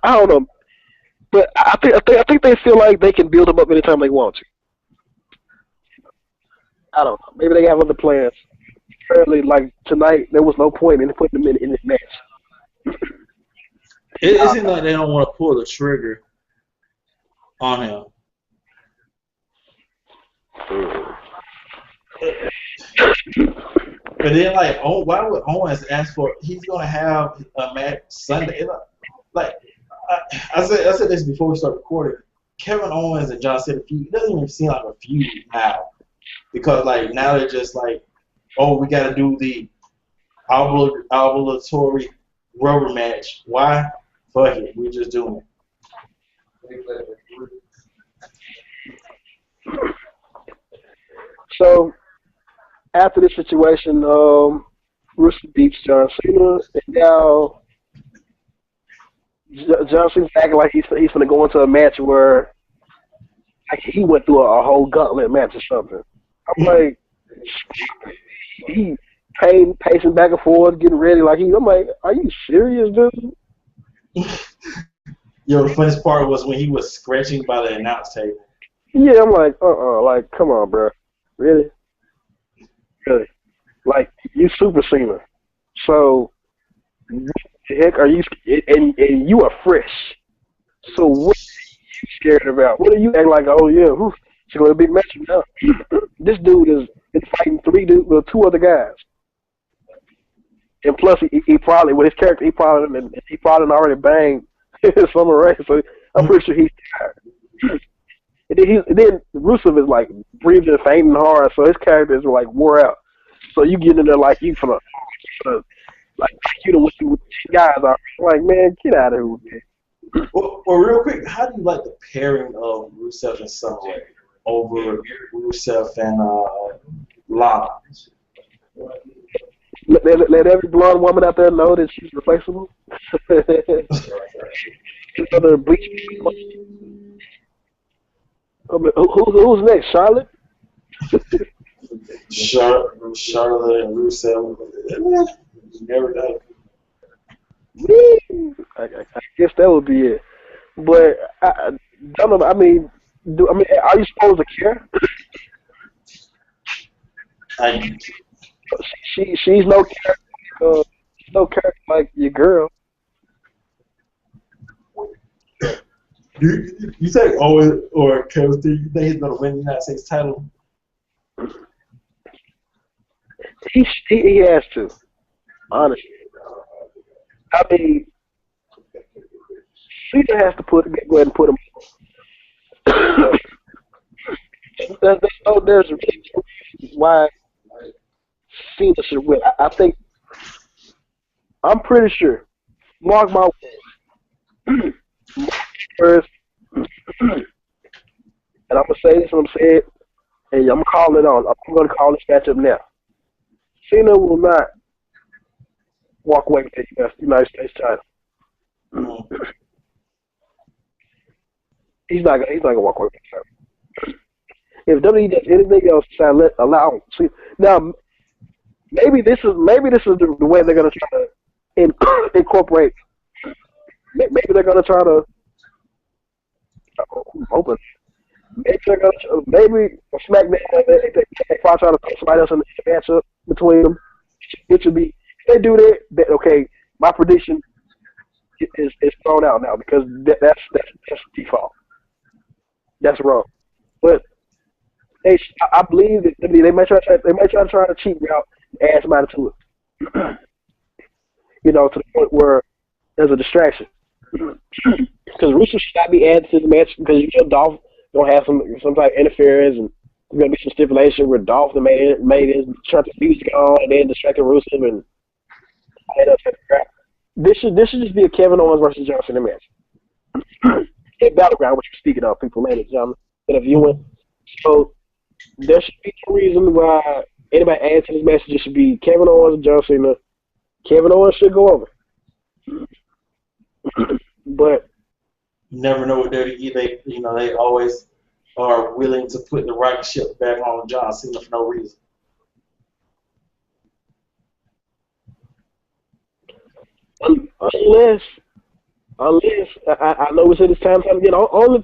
I don't know, but I think they feel like they can build him up anytime they want to. I don't know. Maybe they have other plans. Apparently, like tonight, there was no point in putting him in this match. It seems like they don't want to pull the trigger on him. But then, like, why would Owens ask for? He's gonna have a match Sunday. Like, I said this before we start recording. Kevin Owens and John Cena feud. It doesn't even seem like a feud now, because like now they're just like, oh, we got to do the obligatory rubber match. Why? Fuck it, we're just doing it. So after this situation, Russo beats John Cena, and now John Cena's acting like he's going to go into a match where like he went through a whole gauntlet match or something. I'm like, he pacing back and forth, getting ready. I'm like, are you serious, dude? Yo, the funniest part was when he was scratching by the announce table. Yeah, I'm like, like, come on, bro, really? Like, you Super Cena, so what the heck are you? And you are fresh. So what are you scared about? What are you acting like? Oh yeah, it's going to be a big match now. This dude is fighting two other guys, and plus he probably with his character he probably already banged Summer Rae, so I'm pretty sure he's tired. And then Rusev is like breathing and fainting hard, so his character is like wore out. So you get in there like you from like you know what you guys are like, man, get out of here. Well, real quick, how do you like the pairing of Rusev and Summer Rae over Rusev and Lana? Let every blonde woman out there know that she's replaceable. Other bleach. Who's next? Charlotte? Charlotte and Rusev. Never done. I guess that would be it. But I don't know. I mean, are you supposed to care? She's no character. No character like your girl. You think Owens or Kevin, do you think he's gonna win the United States title? He has to. Honestly, I mean, Cena has to go ahead and put him. There's a reason why Cena should win. I think. I'm pretty sure. Mark my words. And I'm gonna say this, and I'm saying it, and I'm gonna call it on. I'm gonna call this matchup now. Cena will not walk away with the United States title. Mm-hmm. He's not gonna walk away with the title. If WWE does anything else, allow him. Now, maybe this is the way they're gonna try to incorporate. Maybe they're gonna try to open. maybe a SmackDown, they probably try to put somebody else in the matchup between them. It should be, if they do that, okay, my prediction is thrown out now because that's default. That's wrong. But I believe that they might try to try to cheat route and add somebody to it. To the point where there's a distraction. Because Russo should not be added to the match because Dolph gonna have some type of interference and there's gonna be some stipulation where Dolph made his trying to music on and then distracted Russo and all that type of crap. This should just be a Kevin Owens versus John Cena match. At Battleground, which you're speaking of, people, ladies and gentlemen, that if you win. So there should be no reason why anybody adds to this match. It should be Kevin Owens and John Cena. Kevin Owens should go over. But you never know with WWE. They always are willing to put the right ship back on John Cena for no reason. Unless I know it's in this time again. Only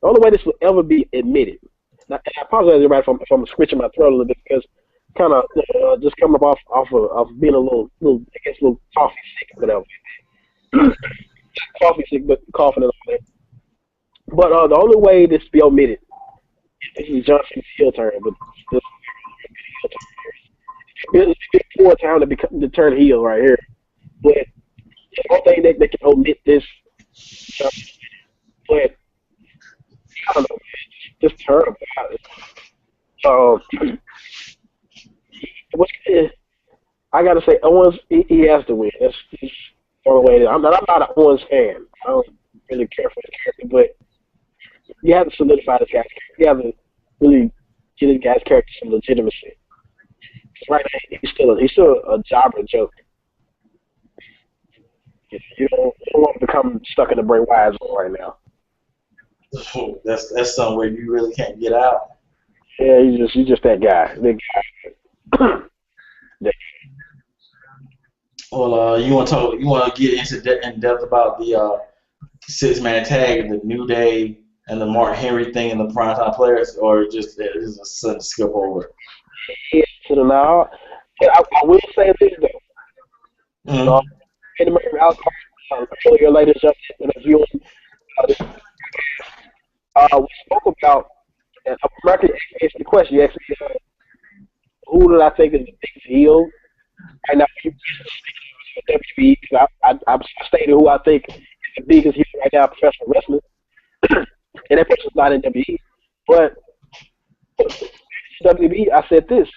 way this will ever be admitted. Now, I apologize, everybody, if I'm switching my throat a little bit because kind of just coming up off of being a little coffee sick or whatever. Coffee sick, but coughing and all that. But the only way this be omitted is John Cena's heel turn. But it's poor time to turn heel right here. But the only thing they can omit this, but I don't know, just terrible. I gotta say, Owens, he has to win. That's the only way. I'm not an Owens fan. I don't really care for his character, but you have to solidify this guy's character. You have to really give this guy's character some legitimacy. Right now, he's still a jobber joke. You don't want to become stuck in the Bray Wyatt zone right now. That's somewhere you really can't get out. Yeah, he's just that guy. That guy. Well, you want to get in depth about the 6-man tag, the New Day and the Mark Henry thing and the primetime players, or just is a sudden skip over it? Yeah, so now I will say this though. Mm-hmm. In the American Outcast, a couple of years later, just in a viewing, we spoke about, and American asked the question, you asked me, who did I think is the biggest heel? Right now, WWE, because I stated who I think is the biggest heel right now in professional wrestling. And that person's not in WWE. But WWE, I said this.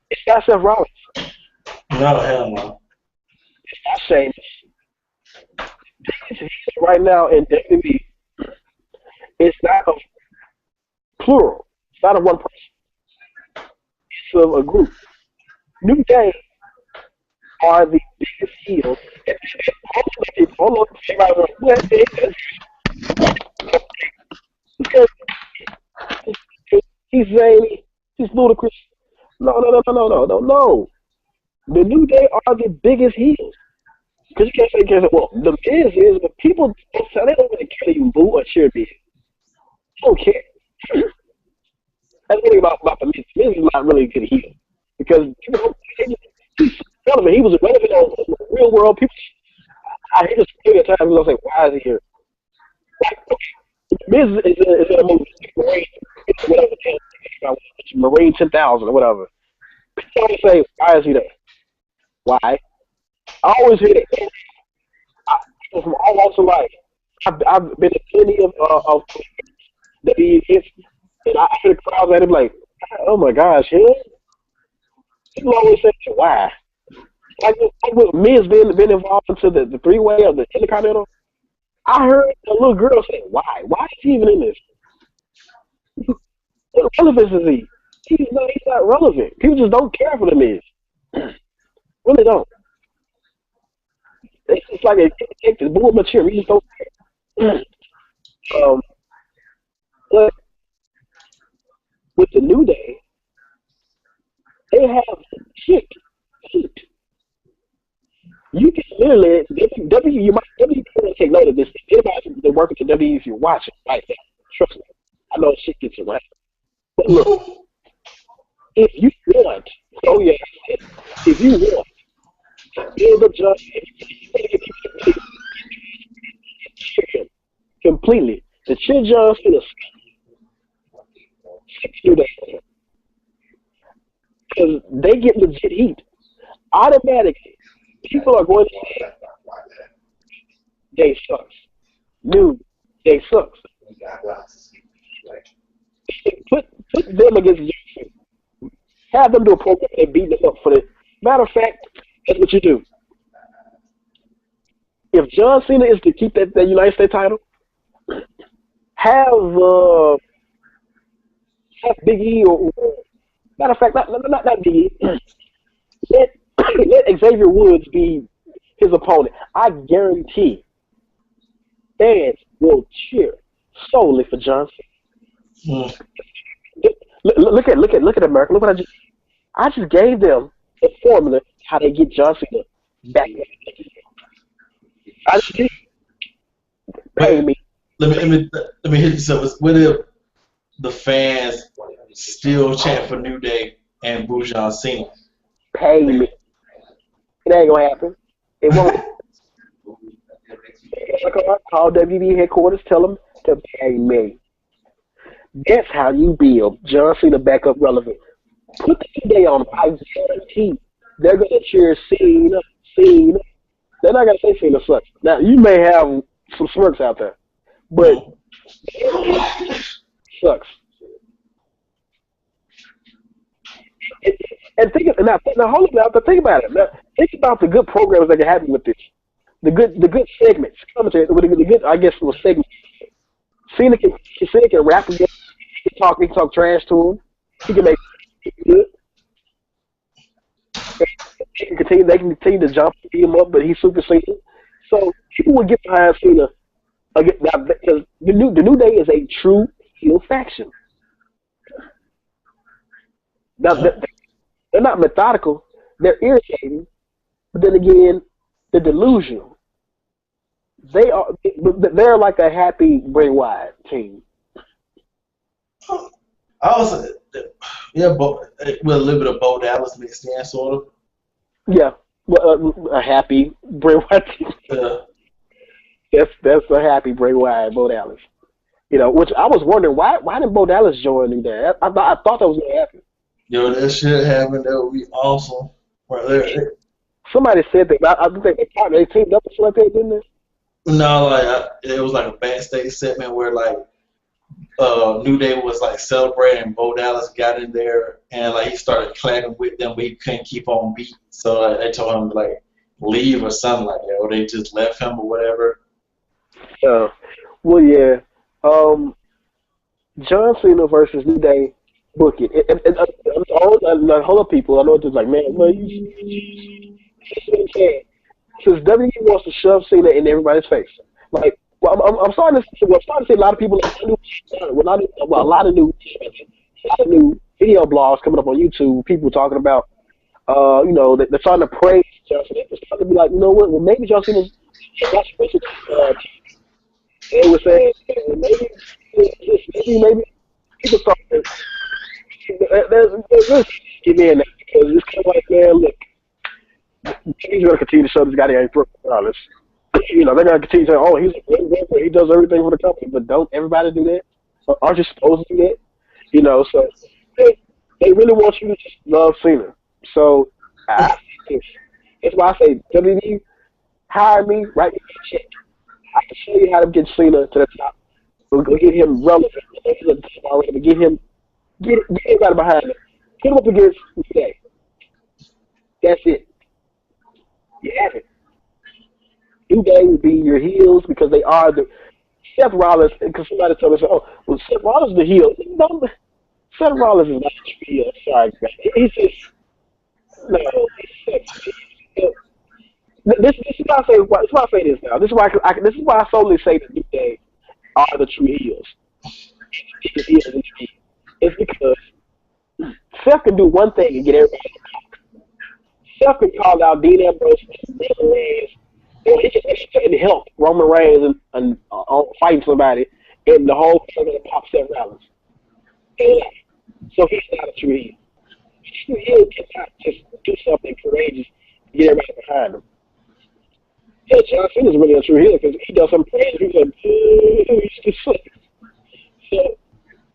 It's not Seth Rollins. No, hell no. It's not Sheamus. Right now in WWE, it's not a plural. It's not a one person. It's a group. New Day are the biggest heels. Hold on. Because he's zany, he's ludicrous. No. The New Day are the biggest heels. Because you can't say, well, the Miz is, but people, they don't really care if you boo or cheer Miz. They don't care. That's the thing about the Miz. Miz is not really a good heel. Because people, he's relevant. He was relevant in the real world. People, I hear this plenty of times, and I say, why is he here? Like, okay, Miz is in a movie, Marine 10,000 or whatever. People always say, why is he there? Why? I always hear that. From all walks of life. I've been to plenty of that he hits, and I hear the crowds at him like, oh my gosh, him? People always say, why? Like with Miz been involved into the three-way of the Intercontinental, I heard a little girl say, why? Why is he even in this? What relevance is he? He's not relevant. People just don't care for the Miz. Really don't. It's like a bull mature. We just don't care. But with the New Day, they have legit heat. You can literally W. You might W. Take note of this. Anybody that working at W, if you're watching right now, trust me. I know shit gets around. But look, if you want, oh yeah, if you want to build a judge, completely, the cheer John Cena because they get legit heat. Automatically, people are going to say, they sucks. New, they sucks. Put them against John. Have them do a program and beat them up for it. Matter of fact, that's what you do. If John Cena is to keep that United States title, have Big E or matter of fact, not Big E. Let Xavier Woods be his opponent. I guarantee fans will cheer solely for John Cena. Look at America. Look what I just gave them the formula how they get John Cena back. I just pay me. Let me hit you something. What if the fans still chant for New Day and boo John Cena? Pay me. It ain't gonna happen. It won't. Call WWE headquarters. Tell them to pay me. That's how you build John Cena back up relevant. Put the New Day on. I guarantee they're gonna cheer Cena. They're not gonna say Cena sucks. Now you may have some smirks out there, but sucks. And think about it. Now, think about the good programs that can happen with this. The good segments, commentary, the good, I guess, was segments. Cena can rap again. He can talk trash to him. He can make it good. They can continue to jump him up, but he's super Cena. So people would get behind Cena again because the New Day is a true heel faction. Now they're not methodical. They're irritating, but then again, they're delusional. They're like a happy Bray Wyatt team. I was with a little bit of Bo Dallas mixed in, sort of. Yeah, a happy Bray Wyatt team. Yeah. That's a happy Bray Wyatt, Bo Dallas. You know, which I was wondering why didn't Bo Dallas join New Day? I thought that was gonna happen. Yo, that shit happened. That would be awesome. Right there. Somebody said that. I think they teamed up or something like that, didn't they? No, it was like a backstage segment where like New Day was like celebrating. Bo Dallas got in there and like he started clapping with them, but he couldn't keep on beat. So they told him to like leave or something like that, or they just left him or whatever. Well, yeah. John Cena versus New Day. Book it. A whole of people. I know it's just like, man, well, since WWE wants to shove Cena in everybody's face, like, well, I'm starting to see a lot of people, a lot of new video blogs coming up on YouTube. People talking about, they're starting to praise John Cena. They're starting to be like, you know what? Well, maybe John Cena's not special. They were saying maybe people start. There's get me in there because it's kind of like, man, look, he's gonna continue to show this guy that ain't regardless. You know, they're gonna continue to say, oh, he's a great worker, he does everything for the company, but don't everybody do that? So aren't you supposed to do that? You know, so they really want you to just love Cena. So that's why I say WWE, hire me, write me a check. I can show you how to get Cena to the top. We'll get him relevant. Get everybody behind him. Put him up against New Day. That's it. You have it. New Day will be your heels because they are the Seth Rollins. Because somebody told me, oh, well, Seth Rollins is the heel. No, Seth Rollins is not the heel. Sorry, he's just This is why I say. This is why I say this now. This is why I solely say that New Day are the true heels. It's because Seth can do one thing and get everybody. Seth could call out Dean Ambrose and Roman Reigns. He can help Roman Reigns and fighting somebody, and the whole thing gonna pop Seth Rollins. Yeah. So he's not a true heel. True heel cannot just do something courageous to get everybody behind him. Yeah, John Cena's really a true heel because he does some praise. He's like, he's just sick. So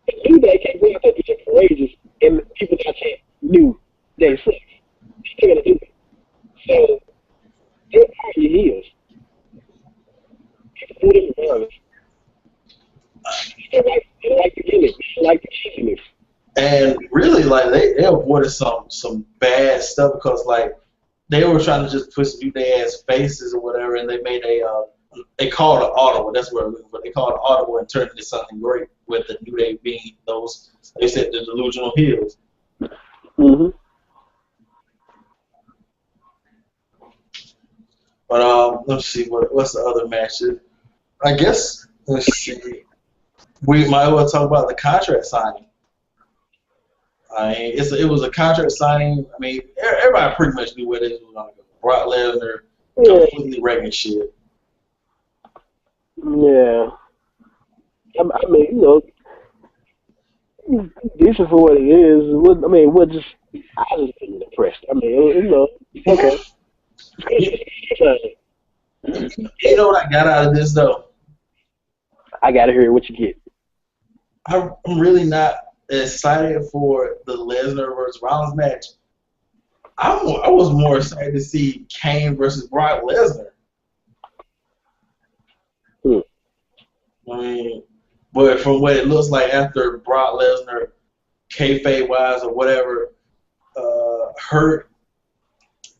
the New Day can't go out there and be courageous, and people that knew they suck. They're gonna do it. So they're part of your heels. People do it regardless. They like the gimmick. They like the cheesiness. And really, like they avoided some bad stuff because like they were trying to just push New Day as faces or whatever, and they made they called an audible. That's what I'm looking for. They called an audible and turned it into something great with the New Day being those, they said, the delusional heels. Mm-hmm. But let's see what's the other matches. I guess let's see. We might as well talk about the contract signing. I mean, it was a contract signing. I mean, everybody pretty much knew where this was going to go. Brock Lesnar completely wrecking shit. Yeah. I mean, you know, decent for what it is. I was just been impressed. I mean, you know, okay. You know what I got out of this, though? I got to hear what you get. I'm really not excited for the Lesnar versus Rollins match. I was more excited to see Kane versus Brock Lesnar. I mean, but from what it looks like after Brock Lesnar, kayfabe wise or whatever, hurt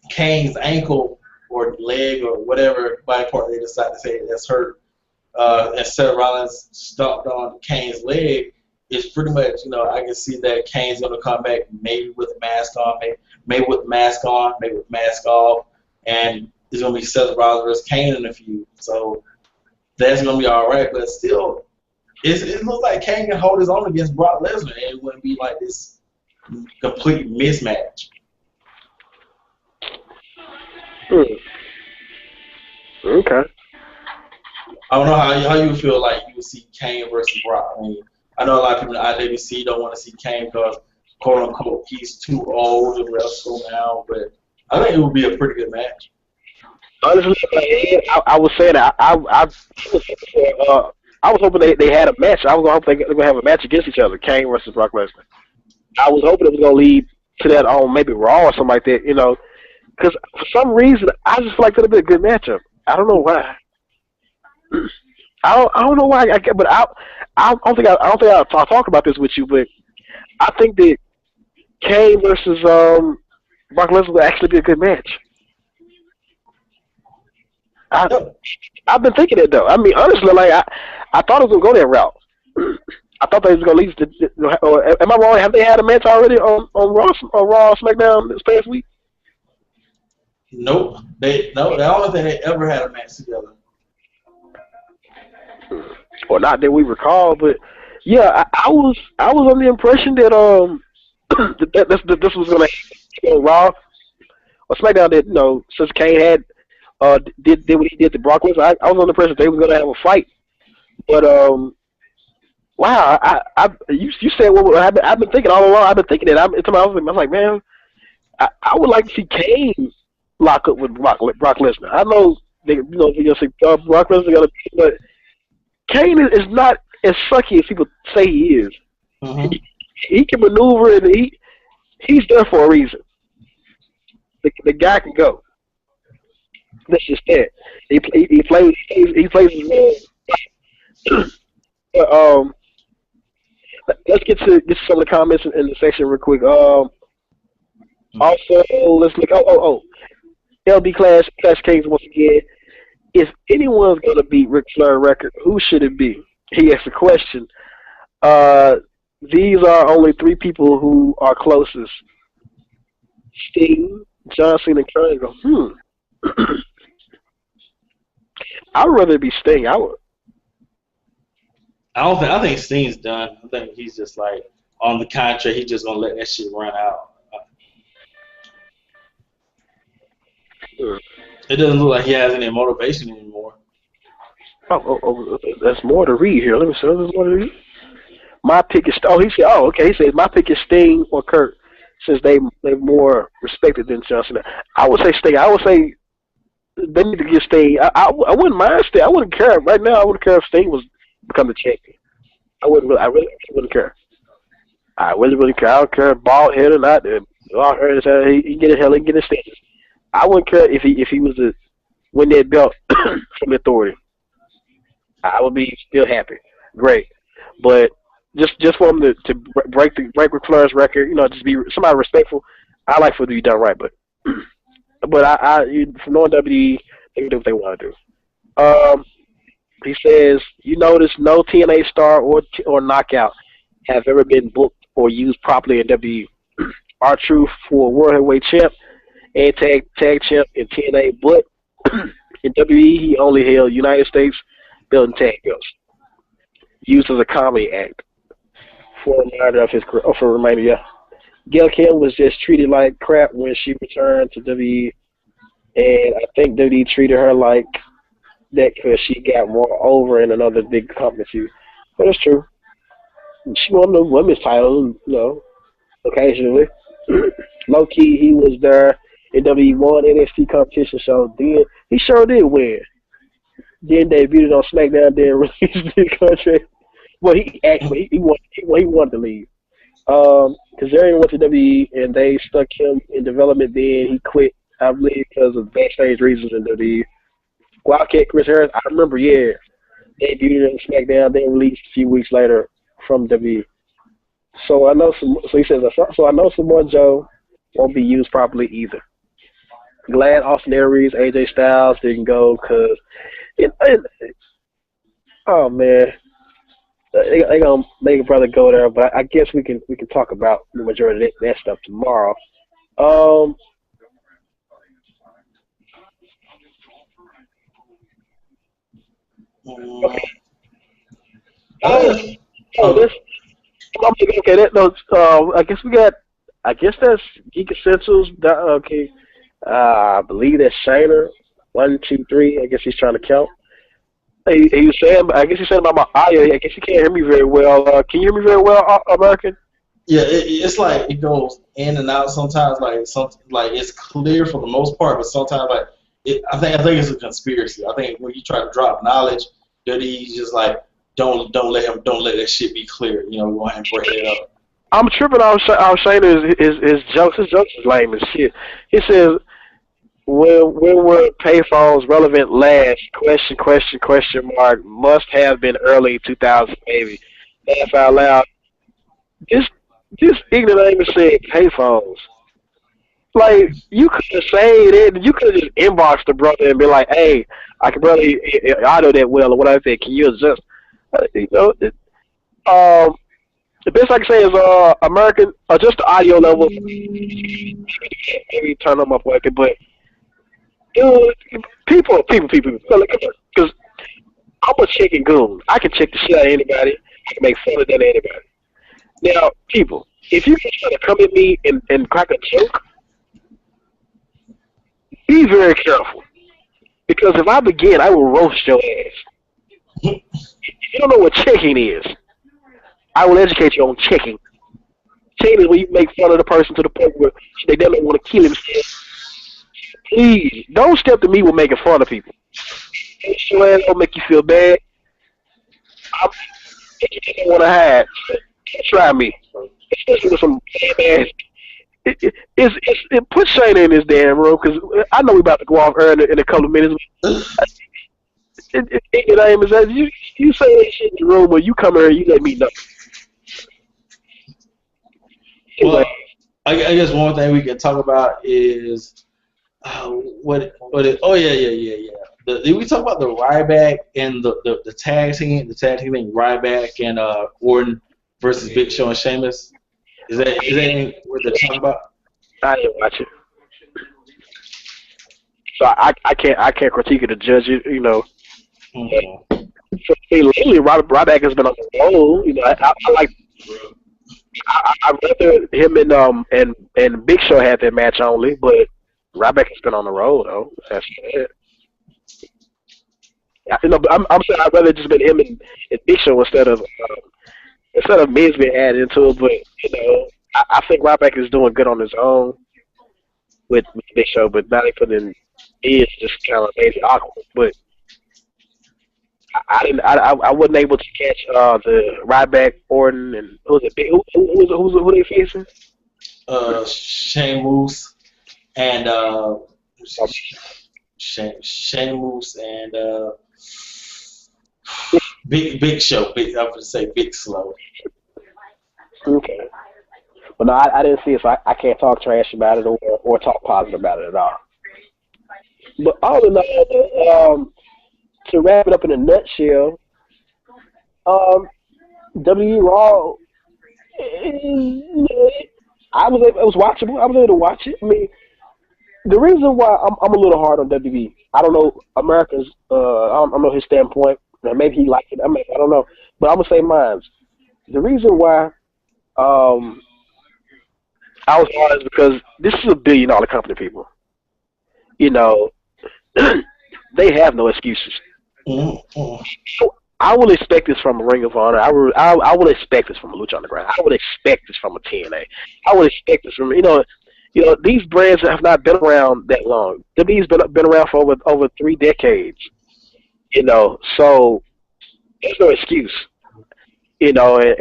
Kane's ankle or leg or whatever body part they decide to say that's hurt, and Seth Rollins stomped on Kane's leg, it's pretty much, you know, I can see that Kane's going to come back maybe with a mask on, maybe with mask on, maybe with mask off, and it's going to be Seth Rollins versus Kane in a few. So that's going to be all right, but still, it looks like Kane can hold his own against Brock Lesnar, and it wouldn't be like this complete mismatch. Okay. I don't know how you feel like you would see Kane versus Brock. I mean, I know a lot of people in the IWC don't want to see Kane because, quote unquote, he's too old to wrestle now, but I think it would be a pretty good match. Honestly, I was saying that I was hoping they had a match. I was hoping they were going to have a match against each other, Kane versus Brock Lesnar. I was hoping it was going to lead to that on maybe Raw or something like that, you know, because for some reason I just feel like that would be a good matchup. I don't know why. I don't know why. But I don't think I'll talk about this with you. But I think that Kane versus Brock Lesnar would actually be a good match. I've been thinking it though. I mean, honestly, like I thought it was gonna go that route. I thought they was gonna lead to. Am I wrong? Have they had a match already on Raw SmackDown this past week? Nope. The only thing they ever had a match together. Or not that we recall, but yeah, I was under the impression that that this was gonna happen on Raw or SmackDown. That, you know, since Kane had did what he did to Brock Lesnar, I was under the impression they were gonna have a fight. But wow, you said what I've been thinking all along. I've been thinking that I was like, man, I would like to see Kane lock up with Brock Lesnar. I know they're gonna say Brock Lesnar got to, but Kane is not as sucky as people say he is. Mm-hmm. He can maneuver, and he's there for a reason. The guy can go. That's just that. He plays his role. Let's get to some of the comments in the section real quick. Also, let's look. LB Clash Kings once again. If anyone's gonna beat Ric Flair record, who should it be? He asked a question. These are only three people who are closest: Sting, John Cena, and Kurt Angle. I'd rather be Sting. I think Sting's done. I think he's just like on the contract. He's just gonna let that shit run out. It doesn't look like he has any motivation anymore. There's more to read here. Let me see. There's more to read. My pick is. Oh, he said. Oh, okay. He says my pick is Sting or Kurt, since they're more respected than John Cena. I would say Sting. I would say they need to get Sting. I wouldn't mind Sting. I wouldn't care right now. I wouldn't care if Sting was become the champion. I wouldn't. I really wouldn't care. I really care. I don't care bald head or not. Bald head, he get his hell and get his Sting. I wouldn't care if he was to win that belt from Authority. I would be still happy. Great, but just for him to break Ric Flair's record, just be somebody respectful. I like for it to be done right, but from knowing WWE, they can do what they want to do. He says, you notice no TNA star or knockout have ever been booked or used properly in WWE. R-Truth for World Heavyweight Champ and tag champ in TNA, but in WWE he only held United States belt and tag belts, used as a comedy act for a reminder of his career. For a reminder, yeah. Gail Kim was just treated like crap when she returned to WWE, and I think WWE treated her like that because she got more over in another big company too. But it's true. She won the women's title, occasionally. Low key, he was there in WWE NXT competition, so then he sure did win. Then debuted on SmackDown, then released his contract. Well, he wanted to leave. Kazarian went to WWE and they stuck him in development. Then he quit, I believe, because of backstage reasons in WWE. Wildcat Chris Harris, I remember, debuted on SmackDown, then released a few weeks later from WWE. So I know he says, so I know Samoa Joe won't be used properly either. Glad Austin Aries, AJ Styles didn't go because, oh man, they gonna make a brother go there. But I guess we can talk about the majority of that stuff tomorrow. Okay. I guess that's Geek Essentials. Okay. I believe that's Shayna. 1, 2, 3. I guess he's trying to count. He was saying, I guess he's saying about my audio. I guess he can't hear me very well. Can you hear me very well, American? Yeah, it's like it goes in and out sometimes. Like it's clear for the most part, but sometimes I think it's a conspiracy. I think when you try to drop knowledge, he's just like don't let that shit be clear. Go ahead and break it up. I'm tripping off Shayna his jokes. His jokes is lame as shit. He says, when were payphones relevant last? Question mark. Must have been early 2000 maybe. Laugh out loud. This ignorant said payphones. Like, you could have said it. You could have just inboxed the brother and be like, hey, I can barely audio that well or whatever. Can you adjust? The best I can say is American, just the audio level. Maybe turn on my pocket, but people. Because I'm a chicken goon. I can check the shit out of anybody. I can make fun of that anybody. Now, people, if you can try to come at me and crack a joke, be very careful. Because if I begin, I will roast your ass. If you don't know what checking is, I will educate you on checking. Checking is when you make fun of the person to the point where they don't want to kill himself. Please, don't step to me with making fun of people. Your ass don't make you feel bad. You don't want to hide. Try me. Especially with some damn ass. Put Shayna in this damn room because I know we about to go off air in a couple of minutes. You say that shit in the room, but you come here and you let me know. Well, I guess one thing we can talk about is did we talk about the Ryback and the tag team thing, Ryback and Orton versus Big Show and Sheamus? Is that anything worth to talk about? I didn't watch it, so I can't critique it or judge it. Mm-hmm. So, lately, Ryback has been on the roll. I'd rather him and Big Show had that match only, but Ryback has been on the road though. That's it. But I'm saying I'd rather just been him and Big Show instead of Miz being added into it. But I think Ryback is doing good on his own with Big Show, but now they put in Miz just kind of made it awkward. But I didn't. I wasn't able to catch the Ryback, Orton, and who was it? Who they facing? Sheamus and Sheamus and Big Show. I would say Big Slow. Okay. But no, I didn't see it, so I can't talk trash about it or talk positive about it at all. But all in all, to wrap it up in a nutshell, WWE Raw, it was watchable. I was able to watch it. I mean, the reason why I'm a little hard on WWE, I don't know America's, I don't know his standpoint. Maybe he liked it. I don't know. But I'm going to say mine. The reason why I was hard is because this is $1 billion company, people. They have no excuses. Mm-hmm. So I will expect this from a Ring of Honor. I will expect this from a Lucha Underground. I would expect this from a TNA. I would expect this from these brands have not been around that long. WWE's been around for over 3 decades. So there's no excuse. And I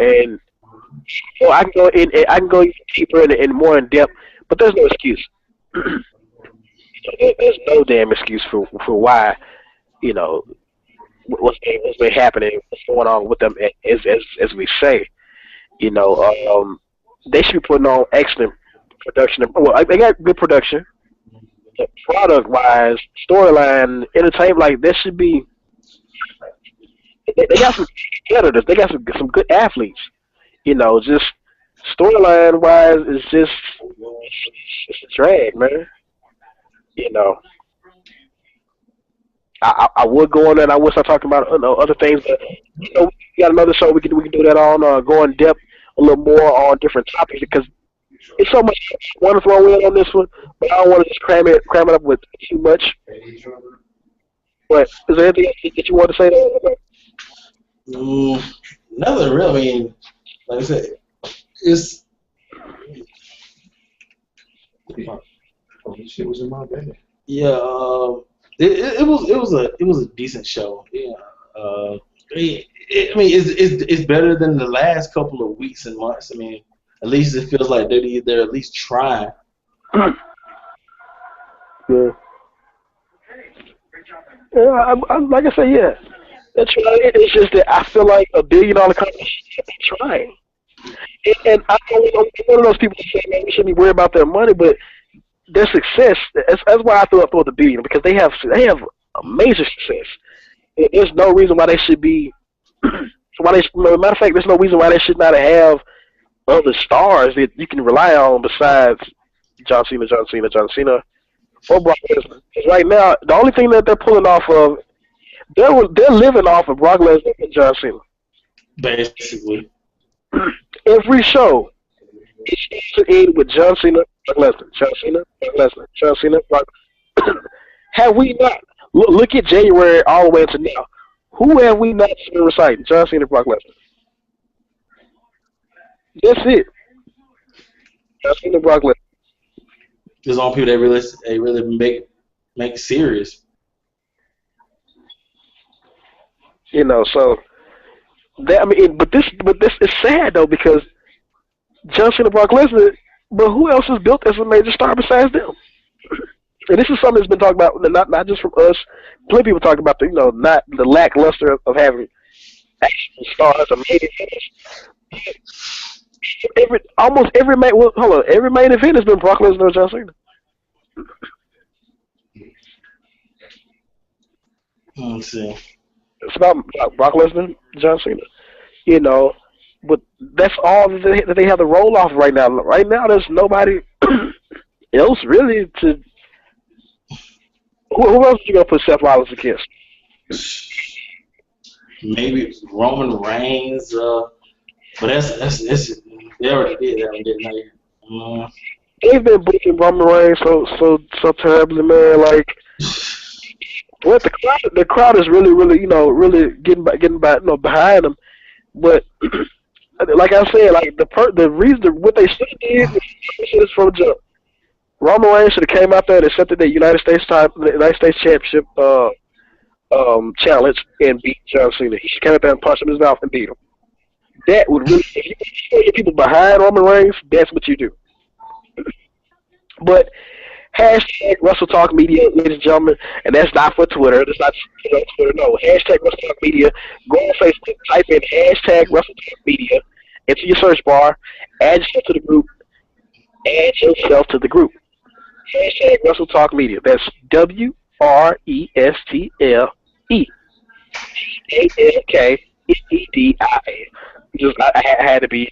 can go deeper and more in depth, but there's no excuse. There's no damn excuse for why what's been happening, what's going on with them as we say. They should be putting on excellent production. Well, they got good production, product wise, storyline, entertainment. Like there should be. They got some competitors. They got some good athletes. Just storyline wise, it's a drag, man. I would go on there and I would start talking about other things, but we got another show we can do that on, go in depth a little more on different topics because it's so much I want to throw in on this one, but I don't want to just cram it up with too much. But is there anything else that you want to say there? Nothing real. I mean, like I said, it's. Shit was in my bag. Yeah, it was a decent show. Yeah, I mean, it's better than the last couple of weeks and months. I mean, at least it feels like they're at least trying. Yeah. Yeah, like I said, yeah. That's right. It's just that I feel like $1 billion company should be trying. And I'm one of those people who say, man, we shouldn't be worried about their money, but their success, that's why I throw up $1 billion, because they have a major success. There's no reason why they should be, matter of fact, there's no reason why they should not have other stars that you can rely on besides John Cena, or Brock Lesnar. Because right now, the only thing that they're pulling off of, they're living off of Brock Lesnar and John Cena. Basically. Every show is ended with John Cena, Brock Lesnar, John Cena, Brock Lesnar, John Cena, Brock. Have we not? Look at January all the way to now. Who have we not been reciting? John Cena, Brock Lesnar. That's it. John Cena, Brock Lesnar. There's all people that really make it serious. So that but this is sad though, because John Cena, Brock Lesnar, but who else is built as a major star besides them? And this is something that's been talked about, not just from us. Plenty of people talk about not the lackluster of having actual stars or main events. Every main event has been Brock Lesnar or John Cena. Let's see. It's about Brock Lesnar, John Cena. But that's all that they have to roll off right now. Right now, there's nobody else really to. Who else are you gonna put Seth Rollins against? Maybe Roman Reigns, but that's they already did that one, didn't they? they've been booking Roman Reigns so terribly, man. Like, what the crowd is really really getting back behind them. But like I said, like the reason what they should have did is from the jump. Roman Reigns should have came out there and accepted the United States Championship challenge and beat John Cena. He should come out there and punch him in his mouth and beat him. That would really, if you get people behind Roman Reigns, that's what you do. But hashtag Wrestle Talk Media, ladies and gentlemen, and that's not for Twitter. That's not Twitter. No, hashtag Wrestle Talk Media. Go on Facebook, type in hashtag Wrestle Talk Media into your search bar. Add yourself to the group. Hashtag Wrestle Talk Media. That's WRESTLETALKMEDIA. I had to be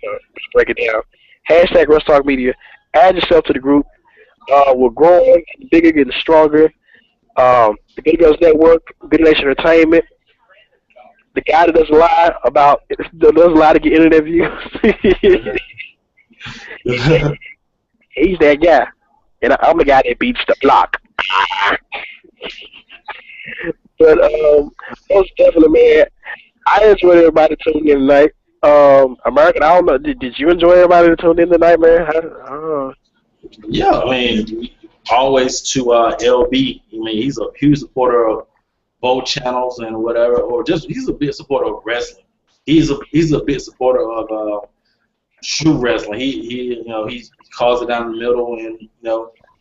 break it down. Hashtag Wrestle Talk Media. Add yourself to the group. We're growing, bigger, getting stronger. The Good Girls Network, Good Nation Entertainment. The guy that doesn't lie to get internet views. He's that guy. And I'm the guy that beats the block. But most definitely, man, I enjoyed everybody tuning in tonight. American, I don't know, did you enjoy everybody that tuned in tonight, man? Yeah, I mean, always to LB. I mean, he's a huge supporter of both channels and whatever, or just he's a big supporter of wrestling. He's a big supporter of true wrestling. He calls it down the middle, and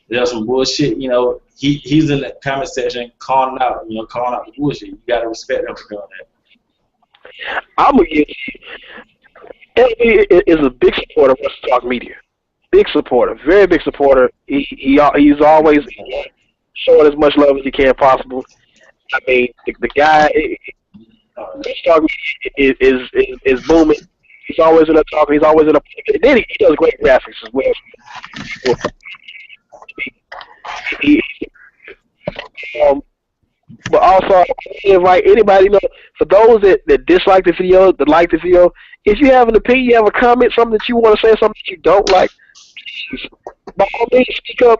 there's some bullshit. He's in the comment section calling out the bullshit. You gotta respect him for doing that. I'm gonna give you. LB is a big supporter of Wrestle Talk Media. Big supporter, very big supporter. He's always showing as much love as he can possible. I mean, the guy, Wrestle Talk Media is booming. He's always in a talking. He's always in a. And then he does great graphics as well. But also, I invite anybody, for those that dislike the video, that like the video, if you have an opinion, you have a comment, something that you want to say, something that you don't like, please, by all means, speak up.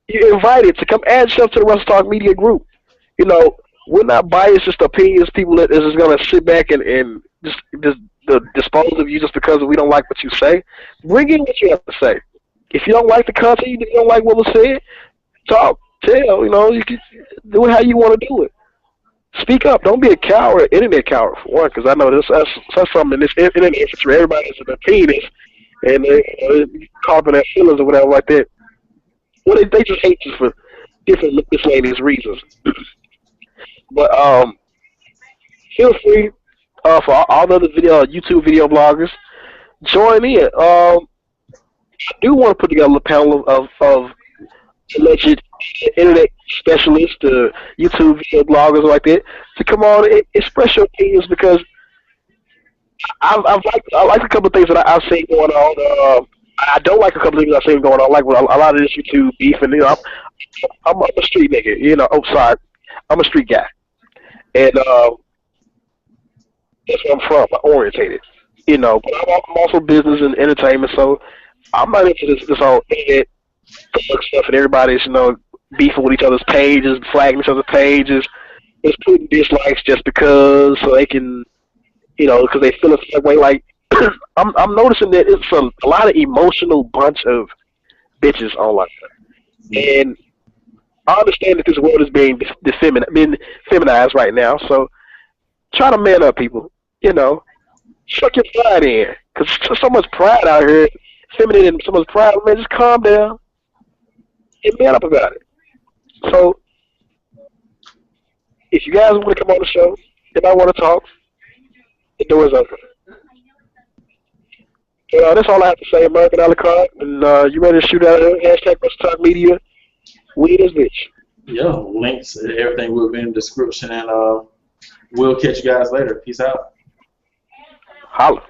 You're invited to come add yourself to the Wrestle Talk Media group. We're not biased, just opinions, people that is just going to sit back and just dispose of you just because we don't like what you say. Bring in what you have to say. If you don't like the content, if you don't like what was said, talk, tell, you can do it how you want to do it. Speak up. Don't be a coward, internet coward, for one, because I know that's something in this internet infantry. Everybody has an opinion, and they're caught in their feelings or whatever like that. Well, they just hate you for different miscellaneous reasons. But feel free for all the other YouTube video bloggers, join in. I do want to put together a panel of alleged internet specialists, YouTube video bloggers like that, to come on and express your opinions, because I like a couple of things that I've seen going on. I don't like a couple of things I've seen going on, like with a lot of this YouTube beef, and I'm a street nigga, sorry, I'm a street guy, and that's where I'm from. I'm orientated, but I'm also business and entertainment, so I'm not into this whole internet stuff and everybody's beefing with each other's pages, flagging each other's pages, just putting dislikes just because, so they can, because they feel a certain way. Like I'm noticing that it's a lot of emotional bunch of bitches online, and I understand that this world is being feminized right now. So try to man up, people. Chuck your pride in, because there's so much pride out here, feminine and so much pride. Man, just calm down and man up about it. So if you guys want to come on the show, if I want to talk, the door is open. That's all I have to say, American Alucard. And you ready to shoot out here? Hashtag Wrestle Talk Media. We this bitch. Yeah, links to everything will be in the description, and we'll catch you guys later. Peace out. Holla.